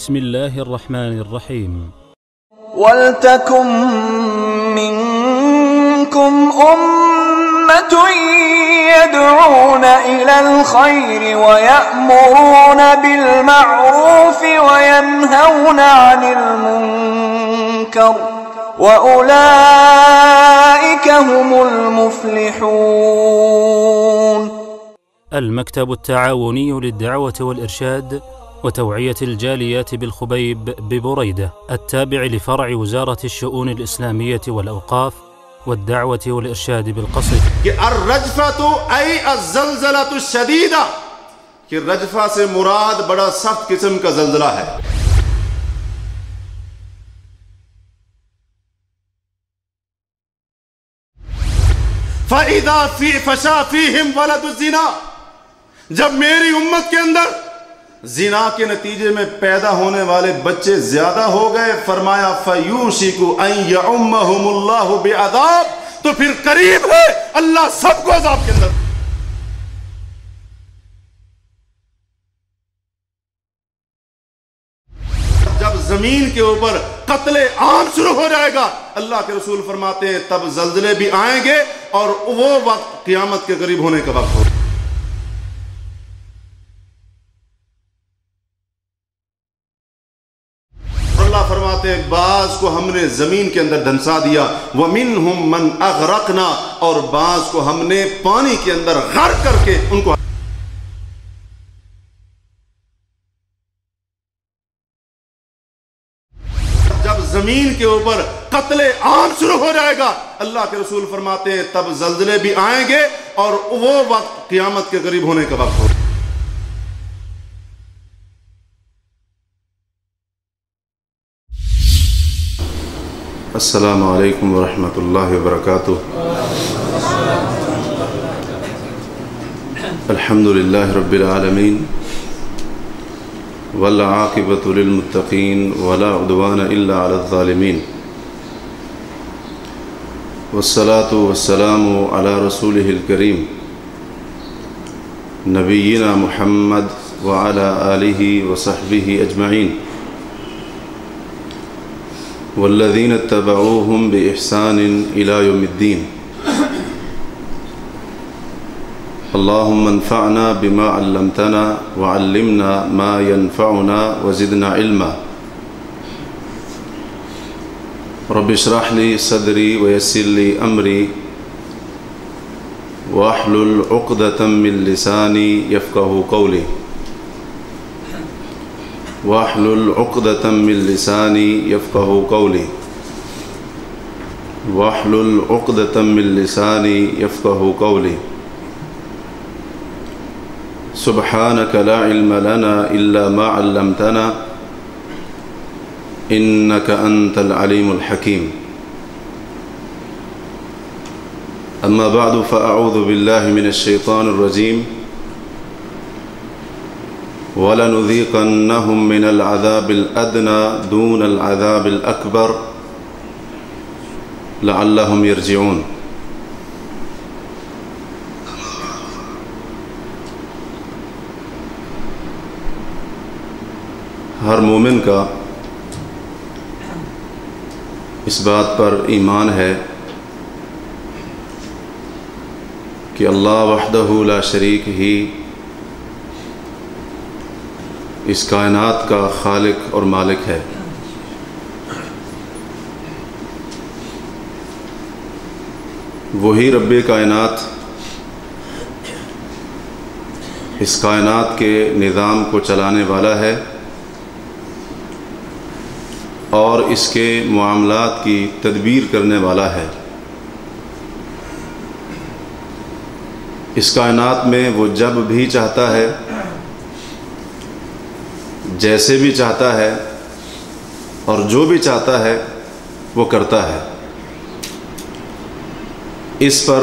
بسم الله الرحمن الرحيم. ولتكن منكم أمة يدعون إلى الخير ويأمرون بالمعروف وينهون عن المنكر وأولئك هم المفلحون. المكتب التعاوني للدعوة والإرشاد وتوعية الجاليات بالخبيب ببريدة التابع لفرع وزارة الشؤون الإسلامية والأوقاف والدعوة والإرشاد بالقصر. الرجفة أي الزلزلة الشديدة کہ رجفہ سے مراد بڑا سخت قسم کا زلزلہ ہے. فَإِذَا فَشَا فِيهِمْ وَلَدُ الزِّنَا جب میری امت کے اندر زنا کے نتیجے میں پیدا ہونے والے بچے زیادہ ہو گئے فرمایا فَيُوشِكُ أَن يَعُمَّهُمُ اللَّهُ بِعَذَابٍ تو پھر قریب ہے اللہ سب کو عذاب کے اندر. جب زمین کے اوپر قتل عام شروع ہو جائے گا اللہ کے رسول فرماتے ہیں تب زلزلے بھی آئیں گے اور وہ وقت قیامت کے قریب ہونے کا وقت ہوگا. اللہ فرماتے ہیں بعض کو ہم نے زمین کے اندر دھنسا دیا وَمِنْهُمْ مَنْ أَغْرَقْنَا اور بعض کو ہم نے پانی کے اندر غرق کر کے ان کو جب زمین کے اوپر قتل عام شروع ہو جائے گا اللہ کے رسول فرماتے ہیں تب زلزلے بھی آئیں گے اور وہ وقت قیامت کے قریب ہونے کا وقت ہوگا. السلام علیکم ورحمۃ اللہ وبرکاتہ. الحمد للہ رب العالمین والعاقبۃ للمتقین ولا عدوان الا علی الظالمین والصلاة والسلام علی رسولہ الکریم نبینا محمد وعلی آلہ وصحبہ اجمعین والذین اتبعوهم بإحسان إلى يوم الدین. اللهم انفعنا بما علمتنا وعلمنا ما ينفعنا وزدنا علما. رب اشرح لي صدري ويسر لي أمري واحلل عقدة من لساني يفقهوا قولي واحلل عقدة من لساني يفقهوا قولي واحلل عقدة من لساني يفقهوا قولي. سبحانك لا علم لنا إلا ما علمتنا إنك أنت العليم الحكيم. أما بعد فأعوذ بالله من الشيطان الرجيم. وَلَنُذِيقَنَّهُم مِّنَ الْعَذَابِ الْأَدْنَى دُونَ الْعَذَابِ الْأَكْبَرِ لَعَلَّهُمْ يَرْجِعُونَ. ہر مومن کا اس بات پر ایمان ہے کہ اللہ وحدہ لا شریک ہی اس کائنات کا خالق اور مالک ہے. وہی رب کائنات اس کائنات کے نظام کو چلانے والا ہے اور اس کے معاملات کی تدبیر کرنے والا ہے. اس کائنات میں وہ جب بھی چاہتا ہے جیسے بھی چاہتا ہے اور جو بھی چاہتا ہے وہ کرتا ہے. اس پر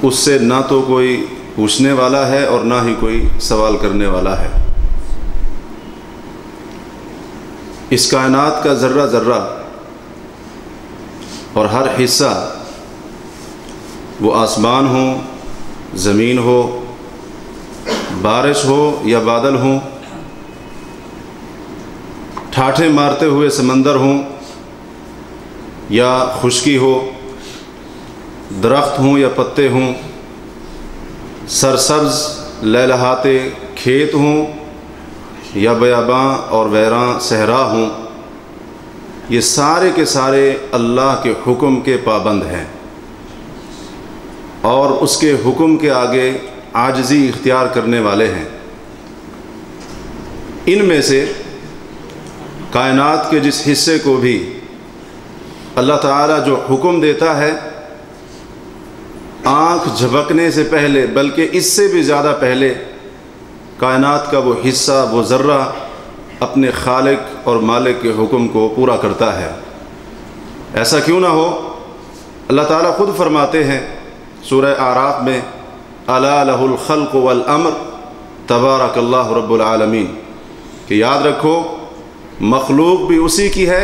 اس سے نہ تو کوئی پوچھنے والا ہے اور نہ ہی کوئی سوال کرنے والا ہے. اس کائنات کا ذرہ ذرہ اور ہر حصہ وہ آسمان ہو زمین ہو بارش ہو یا بادل ہوں ٹھاٹھے مارتے ہوئے سمندر ہوں یا خشکی ہو، درخت ہوں یا پتے ہوں، سرسبز لہلہاتے کھیت ہوں یا بیاباں اور ویراں صحرا ہوں، یہ سارے کے سارے اللہ کے حکم کے پابند ہیں اور اس کے حکم کے آگے عاجزی اختیار کرنے والے ہیں۔ ان میں سے کائنات کے جس حصے کو بھی اللہ تعالیٰ جو حکم دیتا ہے، آنکھ جھپکنے سے پہلے بلکہ اس سے بھی زیادہ پہلے کائنات کا وہ حصہ، وہ ذرہ اپنے خالق اور مالک کے حکم کو پورا کرتا ہے۔ ایسا کیوں نہ ہو، اللہ تعالیٰ خود فرماتے ہیں سورہ اعراف میں، الا لہ الخلق والامر تبارک اللہ رب العالمین، کہ یاد رکھو مخلوق بھی اسی کی ہے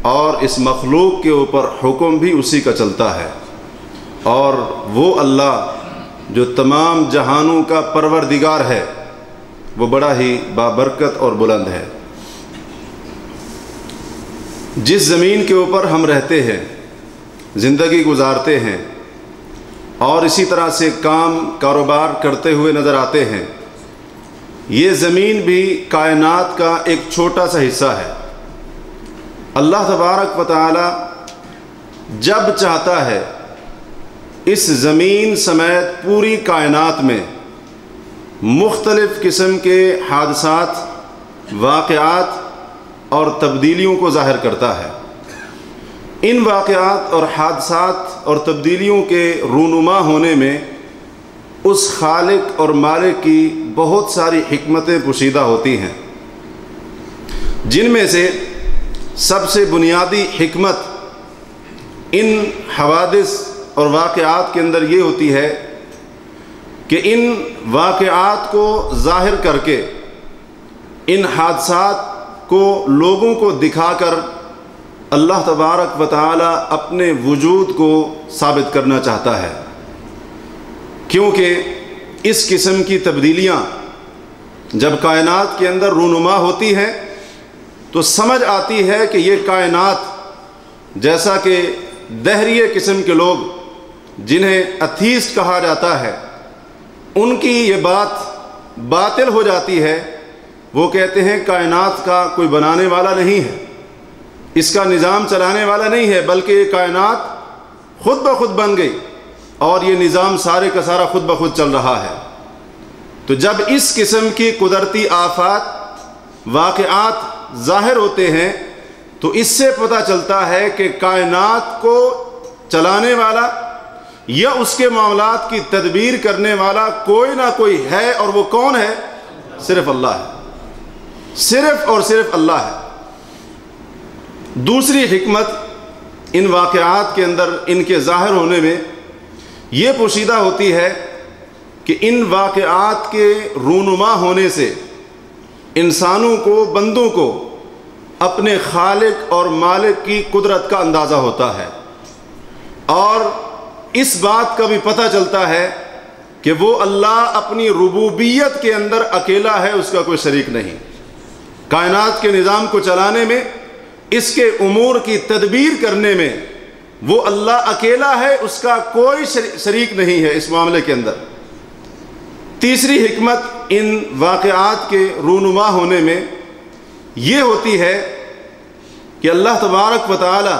اور اس مخلوق کے اوپر حکم بھی اسی کا چلتا ہے، اور وہ اللہ جو تمام جہانوں کا پروردگار ہے وہ بڑا ہی بابرکت اور بلند ہے۔ جس زمین کے اوپر ہم رہتے ہیں، زندگی گزارتے ہیں اور اسی طرح سے کام کاروبار کرتے ہوئے نظر آتے ہیں، یہ زمین بھی کائنات کا ایک چھوٹا سا حصہ ہے۔ اللہ تبارک و تعالی جب چاہتا ہے اس زمین سمیت پوری کائنات میں مختلف قسم کے حادثات، واقعات اور تبدیلیوں کو ظاہر کرتا ہے۔ ان واقعات اور حادثات اور تبدیلیوں کے رونما ہونے میں اس خالق اور مالک کی بہت ساری حکمتیں پوشیدہ ہوتی ہیں، جن میں سے سب سے بنیادی حکمت ان حوادث اور واقعات کے اندر یہ ہوتی ہے کہ ان واقعات کو ظاہر کر کے، ان حادثات کو لوگوں کو دکھا کر اللہ تبارک و تعالی اپنے وجود کو ثابت کرنا چاہتا ہے، کیونکہ اس قسم کی تبدیلیاں جب کائنات کے اندر رونما ہوتی ہیں تو سمجھ آتی ہے کہ یہ کائنات، جیسا کہ دہریے قسم کے لوگ جنہیں ایتھیسٹ کہا جاتا ہے، ان کی یہ بات باطل ہو جاتی ہے۔ وہ کہتے ہیں کائنات کا کوئی بنانے والا نہیں ہے، اس کا نظام چلانے والا نہیں ہے، بلکہ یہ کائنات خود بخود بن گئی اور یہ نظام سارے کا سارا خود بخود چل رہا ہے۔ تو جب اس قسم کی قدرتی آفات، واقعات ظاہر ہوتے ہیں تو اس سے پتہ چلتا ہے کہ کائنات کو چلانے والا یا اس کے معاملات کی تدبیر کرنے والا کوئی نہ کوئی ہے، اور وہ کون ہے؟ صرف اللہ ہے، صرف اور صرف اللہ ہے۔ دوسری حکمت ان واقعات کے اندر ان کے ظاہر ہونے میں یہ پوشیدہ ہوتی ہے کہ ان واقعات کے رونما ہونے سے انسانوں کو، بندوں کو اپنے خالق اور مالک کی قدرت کا اندازہ ہوتا ہے، اور اس بات کا بھی پتہ چلتا ہے کہ وہ اللہ اپنی ربوبیت کے اندر اکیلا ہے، اس کا کوئی شریک نہیں۔ کائنات کے نظام کو چلانے میں، اس کے امور کی تدبیر کرنے میں وہ اللہ اکیلا ہے، اس کا کوئی شریک نہیں ہے اس معاملے کے اندر۔ تیسری حکمت ان واقعات کے رونما ہونے میں یہ ہوتی ہے کہ اللہ تبارک و تعالی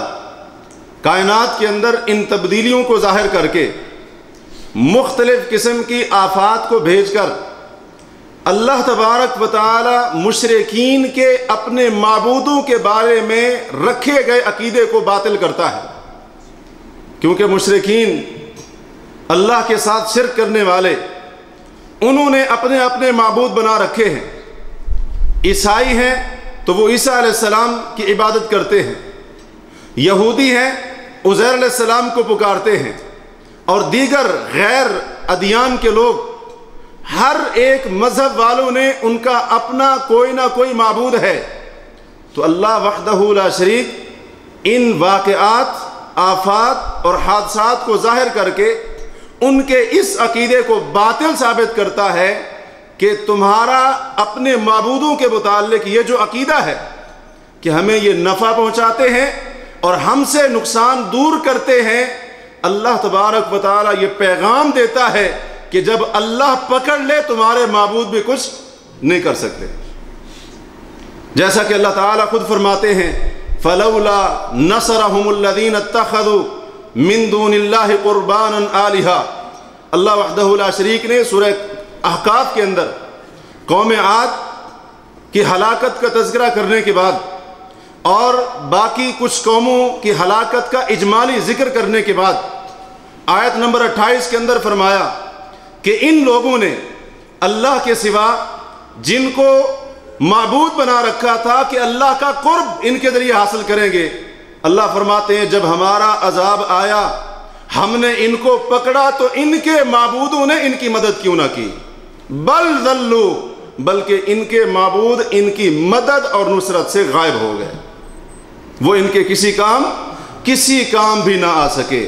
کائنات کے اندر ان تبدیلیوں کو ظاہر کر کے مختلف قسم کی آفات کو بھیج کر اللہ تبارک و تعالی مشرکین کے اپنے معبودوں کے بارے میں رکھے گئے عقیدے کو باطل کرتا ہے، کیونکہ مشرکین، اللہ کے ساتھ شرک کرنے والے، انہوں نے اپنے اپنے معبود بنا رکھے ہیں۔ عیسائی ہیں تو وہ عیسیٰ علیہ السلام کی عبادت کرتے ہیں، یہودی ہیں عزیر علیہ السلام کو پکارتے ہیں، اور دیگر غیر ادیان کے لوگ، ہر ایک مذہب والوں نے ان کا اپنا کوئی نہ کوئی معبود ہے۔ تو اللہ وحدہ لا شریک ان واقعات، آفات اور حادثات کو ظاہر کر کے ان کے اس عقیدے کو باطل ثابت کرتا ہے کہ تمہارا اپنے معبودوں کے متعلق یہ جو عقیدہ ہے کہ ہمیں یہ نفع پہنچاتے ہیں اور ہم سے نقصان دور کرتے ہیں، اللہ تبارک و تعالی یہ پیغام دیتا ہے کہ جب اللہ پکڑ لے تمہارے معبود بھی کچھ نہیں کر سکتے۔ جیسا کہ اللہ تعالیٰ خود فرماتے ہیں فَلَوْلَا نَصَرَهُمُ الَّذِينَ اتَّخَذُوا مِن دُونِ اللَّهِ قُرْبَانًا آلِهَةً۔ اللہ وحدہ لا شریک نے سورہ احقاف کے اندر قوم عاد کی ہلاکت کا تذکرہ کرنے کے بعد اور باقی کچھ قوموں کی ہلاکت کا اجمالی ذکر کرنے کے بعد آیت نمبر 28 کے اندر فرمایا کہ ان لوگوں نے اللہ کے سوا جن کو معبود بنا رکھا تھا کہ اللہ کا قرب ان کے ذریعے حاصل کریں گے، اللہ فرماتے ہیں جب ہمارا عذاب آیا ہم نے ان کو پکڑا تو ان کے معبودوں نے ان کی مدد کیوں نہ کی، بل ذلوا، بلکہ ان کے معبود ان کی مدد اور نصرت سے غائب ہو گئے، وہ ان کے کسی کام بھی نہ آ سکے۔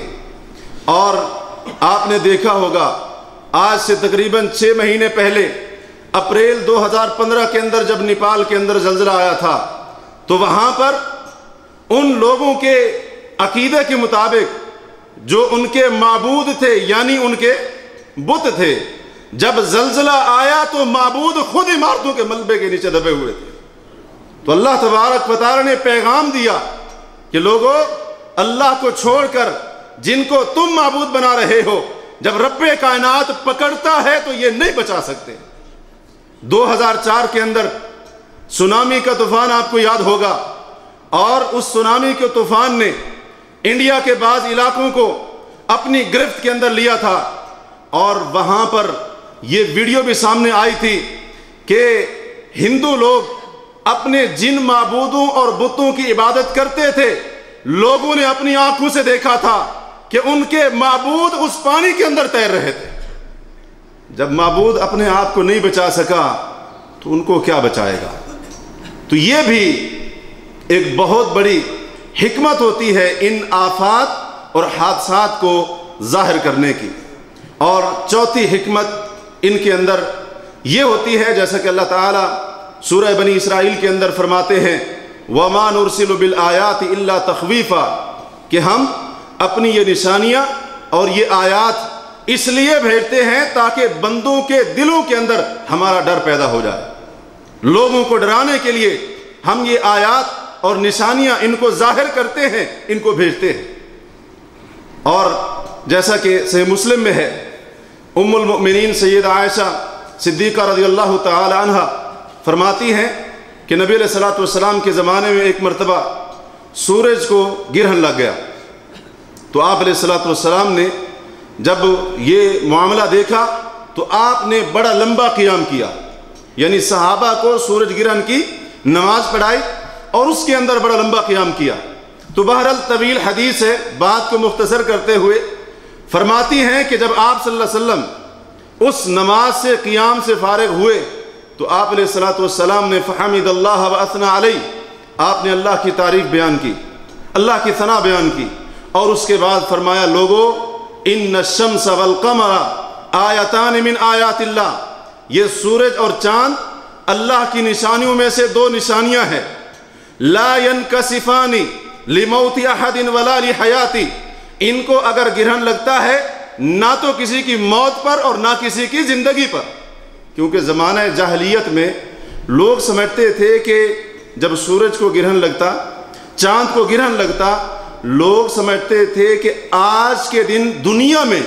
اور آپ نے دیکھا ہوگا آج سے تقریباً 6 مہینے پہلے اپریل 2015 کے اندر جب نیپال کے اندر زلزلہ آیا تھا تو وہاں پر ان لوگوں کے عقیدے کے مطابق جو ان کے معبود تھے یعنی ان کے بت تھے، جب زلزلہ آیا تو معبود خود عمارتوں کے ملبے کے نیچے دبے ہوئے تھے۔ تو اللہ تبارک و تعالی نے پیغام دیا کہ لوگوں اللہ کو چھوڑ کر جن کو تم معبود بنا رہے ہو جب رب کائنات پکڑتا ہے تو یہ نہیں بچا سکتے۔ 2004 کے اندر سونامی کا طوفان آپ کو یاد ہوگا، اور اس سونامی کے طوفان نے انڈیا کے بعض علاقوں کو اپنی گرفت کے اندر لیا تھا، اور وہاں پر یہ ویڈیو بھی سامنے آئی تھی کہ ہندو لوگ اپنے جن معبودوں اور بتوں کی عبادت کرتے تھے، لوگوں نے اپنی آنکھوں سے دیکھا تھا کہ ان کے معبود اس پانی کے اندر تیر رہے تھے۔ جب معبود اپنے آپ کو نہیں بچا سکا تو ان کو کیا بچائے گا؟ تو یہ بھی ایک بہت بڑی حکمت ہوتی ہے ان آفات اور حادثات کو ظاہر کرنے کی۔ اور چوتھی حکمت ان کے اندر یہ ہوتی ہے جیسا کہ اللہ تعالیٰ سورہ بنی اسرائیل کے اندر فرماتے ہیں وَمَا نُرْسِلُ بِالْآيَاتِ إِلَّا تَخْوِيفًا، کہ ہم اپنی یہ نشانیاں اور یہ آیات اس لیے بھیجتے ہیں تاکہ بندوں کے دلوں کے اندر ہمارا ڈر پیدا ہو جائے، لوگوں کو ڈرانے کے لیے ہم یہ آیات اور نشانیاں ان کو ظاہر کرتے ہیں، ان کو بھیجتے ہیں۔ اور جیسا کہ صحیح مسلم میں ہے ام المؤمنین سید عائشہ صدیقہ رضی اللہ تعالی عنہ فرماتی ہیں کہ نبی علیہ الصلوۃ والسلام کے زمانے میں ایک مرتبہ سورج کو گرہن لگ گیا، تو آپ علیہ الصلوۃ والسلام نے جب یہ معاملہ دیکھا تو آپ نے بڑا لمبا قیام کیا، یعنی صحابہ کو سورج گرہن کی نماز پڑھائی اور اس کے اندر بڑا لمبا قیام کیا۔ تو بہرحال طویل حدیث ہے، بات کو مختصر کرتے ہوئے فرماتی ہیں کہ جب آپ صلی اللہ علیہ وسلم اس نماز سے قیام سے فارغ ہوئے تو آپ علیہ الصلوۃ والسلام نے فحمد اللہ واثنى علیہ، آپ نے اللہ کی تعریف بیان کی، اللہ کی ثنا بیان کی، اور اس کے بعد فرمایا لوگو ان الشمس والقمر آیتان من آیات اللہ، یہ سورج اور چاند اللہ کی نشانیوں میں سے 2 نشانیاں ہیں، لا ينکسفان لموت احد ولا لحیاتی، ان کو اگر گرہن لگتا ہے نہ تو کسی کی موت پر اور نہ کسی کی زندگی پر، کیونکہ زمانہ جاہلیت میں لوگ سمجھتے تھے کہ جب سورج کو گرہن لگتا، چاند کو گرہن لگتا، لوگ سمجھتے تھے کہ آج کے دن دنیا میں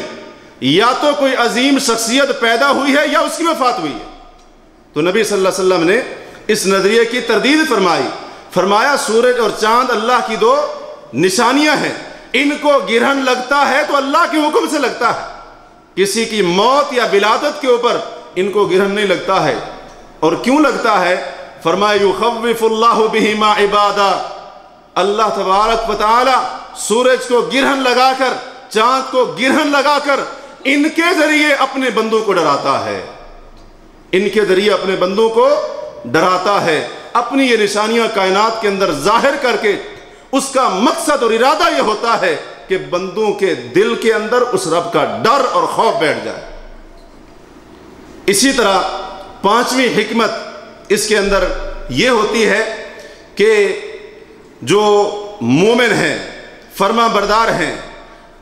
یا تو کوئی عظیم شخصیت پیدا ہوئی ہے یا اس کی وفات ہوئی ہے۔ تو نبی صلی اللہ علیہ وسلم نے اس نظریے کی تردید فرمائی، فرمایا سورج اور چاند اللہ کی 2 نشانیاں ہیں، ان کو گرہن لگتا ہے تو اللہ کے حکم سے لگتا ہے، کسی کی موت یا ولادت کے اوپر ان کو گرہن نہیں لگتا ہے۔ اور کیوں لگتا ہے؟ فرمایا یخوف اللہ بہما عبادہ، اللہ تبارک و تعالی سورج کو گرہن لگا کر، چاند کو گرہن لگا کر ان کے ذریعے اپنے بندوں کو ڈراتا ہے، ان کے ذریعے اپنے بندوں کو ڈراتا ہے، اپنی یہ نشانیاں کائنات کے اندر ظاہر کر کے اس کا مقصد اور ارادہ یہ ہوتا ہے کہ بندوں کے دل کے اندر اس رب کا ڈر اور خوف بیٹھ جائے۔ اسی طرح 5ویں حکمت اس کے اندر یہ ہوتی ہے کہ جو مومن ہیں، فرما بردار ہیں،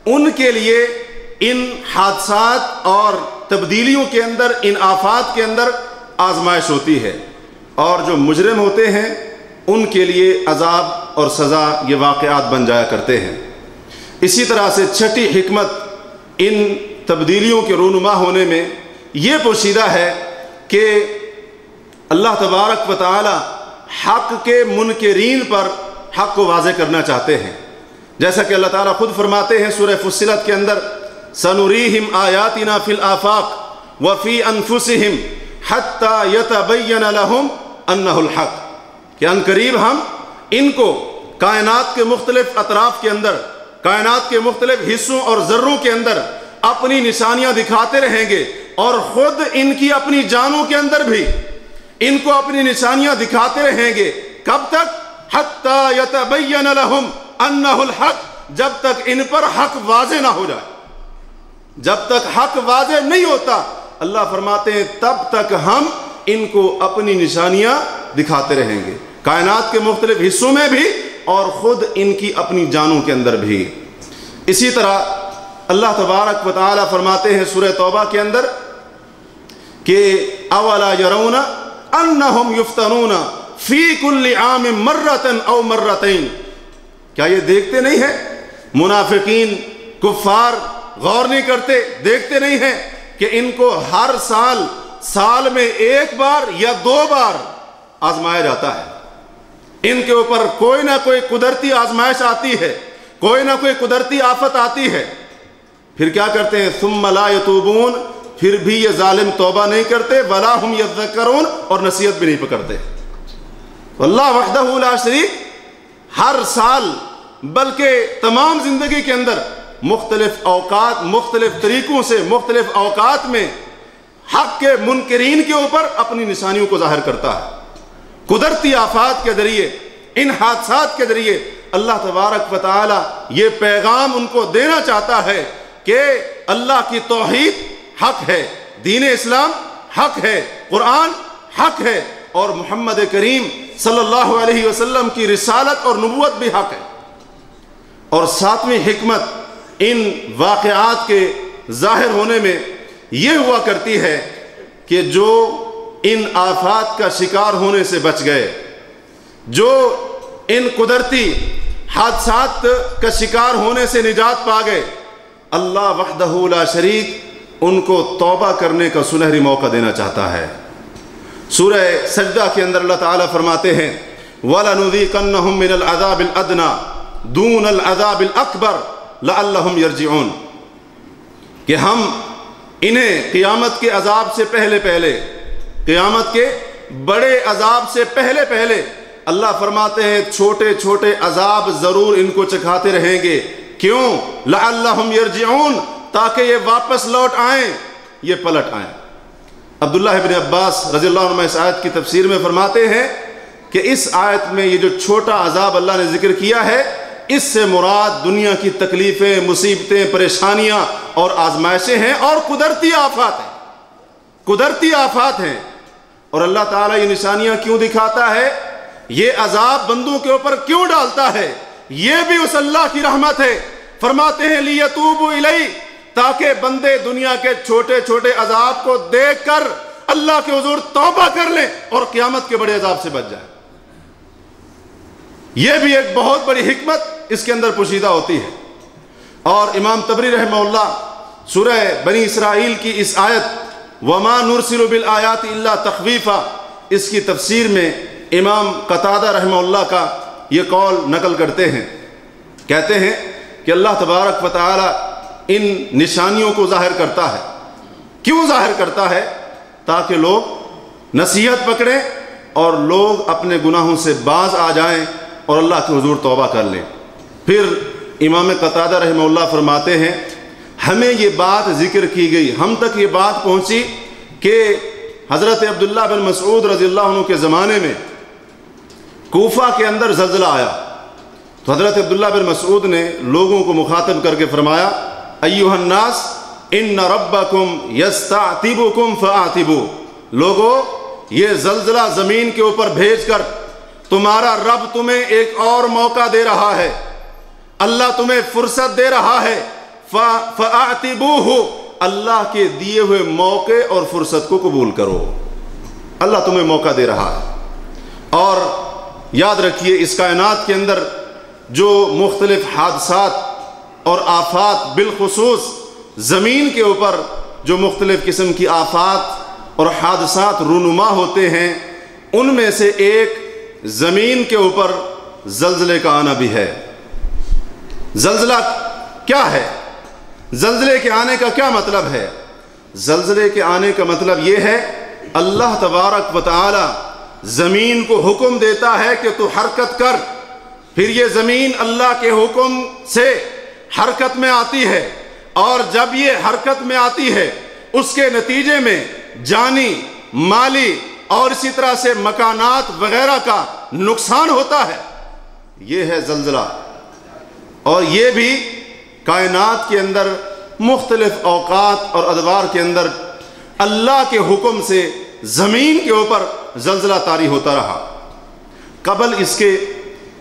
ان کے لیے ان حادثات اور تبدیلیوں کے اندر، ان آفات کے اندر آزمائش ہوتی ہے، اور جو مجرم ہوتے ہیں ان کے لیے عذاب اور سزا یہ واقعات بن جایا کرتے ہیں۔ اسی طرح سے چھٹی حکمت ان تبدیلیوں کے رونما ہونے میں یہ پوشیدہ ہے کہ اللہ تبارک و تعالی حق کے منکرین پر حق کو واضح کرنا چاہتے ہیں، جیسا کہ اللہ تعالیٰ خود فرماتے ہیں سورہ فصلت کے اندر، سَنُرِيهِمْ آيَاتِنَا فِي الْآفَاقِ وَفِي أَنفُسِهِمْ حَتَّى يَتَبَيَّنَ لَهُمْ أَنَّهُ الْحَقُّ، کہ ان قریب ہم ان کو کائنات کے مختلف اطراف کے اندر، کائنات کے مختلف حصوں اور ذروں کے اندر اپنی نشانیاں دکھاتے رہیں گے، اور خود ان کی اپنی جانوں کے اندر بھی ان کو اپنی نشانیاں دکھاتے رہیں گے۔ کب تک؟ حَتَّى يَتَبَيَّنَ لَهُمْ أَنَّهُ الْحَقُّ، جب تک ان پر حق واضح نہ ہو جائے، جب تک حق واضح نہیں ہوتا، اللہ فرماتے ہیں تب تک ہم ان کو اپنی نشانیاں دکھاتے رہیں گے، کائنات کے مختلف حصوں میں بھی اور خود ان کی اپنی جانوں کے اندر بھی۔ اسی طرح اللہ تبارک و تعالی فرماتے ہیں سورہ توبہ کے اندر کہ اولا یرون انہم یفتنون فی کل عام مرۃ او مرتین، کیا یہ دیکھتے نہیں ہیں منافقین کفار، غور نہیں کرتے، دیکھتے نہیں ہیں کہ ان کو ہر سال میں ایک بار یا 2 بار آزمایا جاتا ہے، ان کے اوپر کوئی نہ کوئی قدرتی آزمائش آتی ہے، کوئی نہ کوئی قدرتی آفت آتی ہے، پھر کیا کرتے ہیں؟ ثم لا یتوبون، پھر بھی یہ ظالم توبہ نہیں کرتے، ولا ہم یذکرون، اور نصیحت بھی نہیں پکڑتے۔ اللہ وحدہ لا شریک ہر سال بلکہ تمام زندگی کے اندر مختلف اوقات، مختلف طریقوں سے، مختلف اوقات میں حق کے منکرین کے اوپر اپنی نشانیوں کو ظاہر کرتا ہے۔ قدرتی آفات کے ذریعے، ان حادثات کے ذریعے اللہ تبارک و تعالی یہ پیغام ان کو دینا چاہتا ہے کہ اللہ کی توحید حق ہے، دین اسلام حق ہے، قرآن حق ہے، اور محمد کریم صلی اللہ علیہ وسلم کی رسالت اور نبوت بھی حق ہے۔ اور 7ویں حکمت ان واقعات کے ظاہر ہونے میں یہ ہوا کرتی ہے کہ جو ان آفات کا شکار ہونے سے بچ گئے، جو ان قدرتی حادثات کا شکار ہونے سے نجات پا گئے، اللہ وحدہ لا شریک ان کو توبہ کرنے کا سنہری موقع دینا چاہتا ہے۔ سورہ سجدہ کے اندر اللہ تعالیٰ فرماتے ہیں وَلَنُذِيقَنَّهُم مِّنَ الْعَذَابِ الْأَدْنَى دُونَ الْعَذَابِ الْأَكْبَرِ لَعَلَّهُمْ يَرْجِعُونَ، کہ ہم انہیں قیامت کے عذاب سے پہلے، قیامت کے بڑے عذاب سے پہلے اللہ فرماتے ہیں چھوٹے چھوٹے عذاب ضرور ان کو چکھاتے رہیں گے۔ کیوں؟ لَعَلَّهُمْ يَرْجِعُونَ، تاکہ یہ واپس لوٹ آئیں، یہ پلٹ آئیں۔ عبداللہ ابن عباس رضی اللہ عنہ اس آیت کی تفسیر میں فرماتے ہیں کہ اس آیت میں یہ جو چھوٹا عذاب اللہ نے ذکر کیا ہے، اس سے مراد دنیا کی تکلیفیں، مصیبتیں، پریشانیاں اور آزمائشیں ہیں، اور قدرتی آفات ہیں۔ اور اللہ تعالیٰ یہ نشانیاں کیوں دکھاتا ہے، یہ عذاب بندوں کے اوپر کیوں ڈالتا ہے، یہ بھی اس اللہ کی رحمت ہے۔ فرماتے ہیں لیتوبوا الیہ، تاکہ بندے دنیا کے چھوٹے چھوٹے عذاب کو دیکھ کر اللہ کے حضور توبہ کر لیں اور قیامت کے بڑے عذاب سے بچ جائیں۔ یہ بھی ایک بہت بڑی حکمت اس کے اندر پوشیدہ ہوتی ہے۔ اور امام طبری رحمہ اللہ سورہ بنی اسرائیل کی اس آیت وَمَا نُرْسِلُ بِالْآيَاتِ إِلَّا تَخْوِيفًا، اس کی تفسیر میں امام قتادہ رحمہ اللہ کا یہ قول نقل کرتے ہیں، کہتے ہیں کہ اللہ تبارک و تعالی ان نشانیوں کو ظاہر کرتا ہے۔ کیوں ظاہر کرتا ہے؟ تاکہ لوگ نصیحت پکڑیں اور لوگ اپنے گناہوں سے باز آ جائیں اور اللہ کے حضور توبہ کر لیں۔ پھر امام قتادہ رحمہ اللہ فرماتے ہیں ہمیں یہ بات ذکر کی گئی، ہم تک یہ بات پہنچی کہ حضرت عبداللہ بن مسعود رضی اللہ عنہ کے زمانے میں کوفہ کے اندر زلزلہ آیا، تو حضرت عبداللہ بن مسعود نے لوگوں کو مخاطب کر کے فرمایا ایھا الناس ان ربکم یستعتبکم فاعتبوا، لوگو یہ زلزلہ زمین کے اوپر بھیج کر تمہارا رب تمہیں ایک اور موقع دے رہا ہے، اللہ تمہیں فرصت دے رہا ہے، فَأَعْتِبُوهُ، اللہ کے دیے ہوئے موقع اور فرصت کو قبول کرو، اللہ تمہیں موقع دے رہا ہے۔ اور یاد رکھیے اس کائنات کے اندر جو مختلف حادثات اور آفات، بالخصوص زمین کے اوپر جو مختلف قسم کی آفات اور حادثات رونما ہوتے ہیں، ان میں سے ایک زمین کے اوپر زلزلے کا آنا بھی ہے۔ زلزلہ کیا ہے؟ زلزلے کے آنے کا کیا مطلب ہے؟ زلزلے کے آنے کا مطلب یہ ہے اللہ تبارک و تعالی زمین کو حکم دیتا ہے کہ تو حرکت کر، پھر یہ زمین اللہ کے حکم سے حرکت میں آتی ہے، اور جب یہ حرکت میں آتی ہے اس کے نتیجے میں جانی، مالی اور اسی طرح سے مکانات وغیرہ کا نقصان ہوتا ہے، یہ ہے زلزلہ۔ اور یہ بھی کائنات کے اندر مختلف اوقات اور ادوار کے اندر اللہ کے حکم سے زمین کے اوپر زلزلہ طاری ہوتا رہا۔ قبل اس کے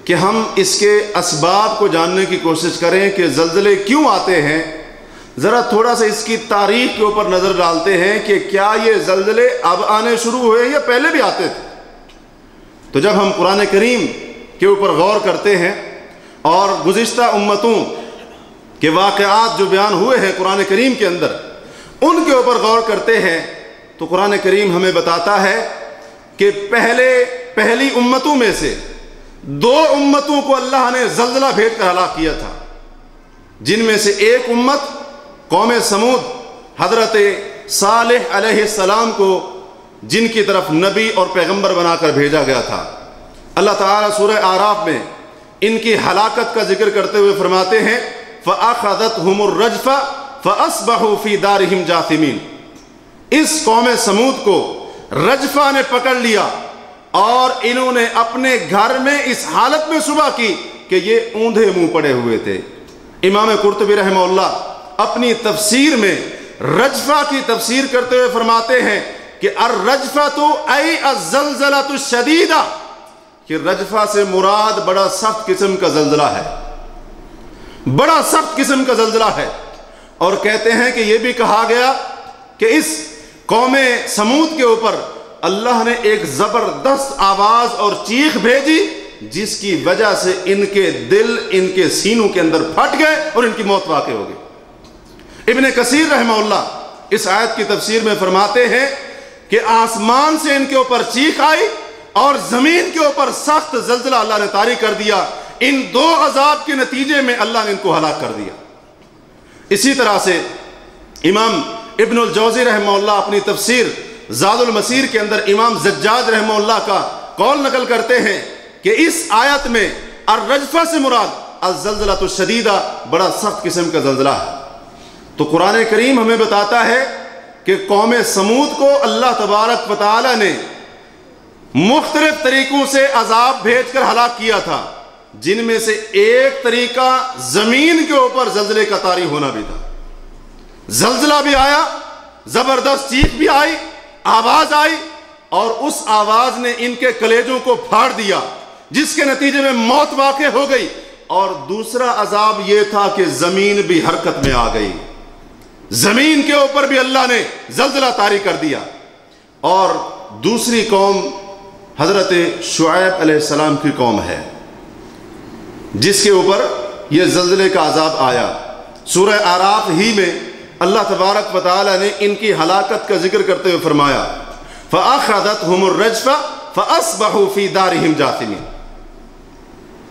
کہ ہم اس کے اسباب کو جاننے کی کوشش کریں کہ زلزلے کیوں آتے ہیں، ذرا تھوڑا سا اس کی تاریخ کے اوپر نظر ڈالتے ہیں کہ کیا یہ زلزلے اب آنے شروع ہوئے یا پہلے بھی آتے تھے۔ تو جب ہم قرآن کریم کے اوپر غور کرتے ہیں اور گزشتہ امتوں کے واقعات جو بیان ہوئے ہیں قرآن کریم کے اندر، ان کے اوپر غور کرتے ہیں تو قرآن کریم ہمیں بتاتا ہے کہ پہلی امتوں میں سے 2 امتوں کو اللہ نے زلزلہ بھیج کر ہلاک کیا تھا، جن میں سے ایک امت قوم سمود، حضرت صالح علیہ السلام کو جن کی طرف نبی اور پیغمبر بنا کر بھیجا گیا تھا۔ اللہ تعالیٰ سورہ اعراف میں ان کی ہلاکت کا ذکر کرتے ہوئے فرماتے ہیں فَأَخَذَتْهُمُ الرَّجْفَةُ فَأَصْبَحُوا فِي دَارِهِمْ جَاثِمِينَ، اس قوم سمود کو رجفہ نے پکڑ لیا اور انہوں نے اپنے گھر میں اس حالت میں صبح کی کہ یہ اوندھے منہ پڑے ہوئے تھے۔ امام قرطبی رحمہ اللہ اپنی تفسیر میں رجفہ کی تفسیر کرتے ہوئے فرماتے ہیں کہ الرجفة ای الزلزلة الشدیدہ، کہ رجفہ سے مراد بڑا سخت قسم کا زلزلہ ہے، بڑا سخت قسم کا زلزلہ ہے۔ اور کہتے ہیں کہ یہ بھی کہا گیا کہ اس قوم سمود کے اوپر اللہ نے ایک زبردست آواز اور چیخ بھیجی جس کی وجہ سے ان کے دل ان کے سینوں کے اندر پھٹ گئے اور ان کی موت واقع ہو گئی۔ ابن کثیر رحمہ اللہ اس آیت کی تفسیر میں فرماتے ہیں کہ آسمان سے ان کے اوپر چیخ آئی اور زمین کے اوپر سخت زلزلہ اللہ نے طاری کر دیا۔ ان 2 عذاب کے نتیجے میں اللہ نے ان کو ہلاک کر دیا۔ اسی طرح سے امام ابن الجوزی رحمہ اللہ اپنی تفسیر زاد المسیر کے اندر امام زجاج رحمہ اللہ کا قول نقل کرتے ہیں کہ اس آیت میں الرجفہ سے مراد الزلزلۃ الشدیدہ، بڑا سخت قسم کا زلزلہ ہے۔ تو قرآن کریم ہمیں بتاتا ہے کہ قوم سمود کو اللہ تبارک و تعالی نے مختلف طریقوں سے عذاب بھیج کر ہلاک کیا تھا، جن میں سے ایک طریقہ زمین کے اوپر زلزلے کا طاری ہونا بھی تھا۔ زلزلہ بھی آیا، زبردست چیخ بھی آئی، آواز آئی، اور اس آواز نے ان کے کلیجوں کو پھاڑ دیا، جس کے نتیجے میں موت واقع ہو گئی۔ اور دوسرا عذاب یہ تھا کہ زمین بھی حرکت میں آ گئی، زمین کے اوپر بھی اللہ نے زلزلہ طاری کر دیا۔ اور دوسری قوم حضرت شعیب علیہ السلام کی قوم ہے، جس کے اوپر یہ زلزلے کا عذاب آیا۔ سورہ اعراف ہی میں اللہ تبارک و تعالی نے ان کی ہلاکت کا ذکر کرتے ہوئے فرمایا فَأَخَذَتْهُمُ الرَّجْفَةُ فَأَصْبَحُوا فِي دَارِهِمْ جَاثِمِينَ،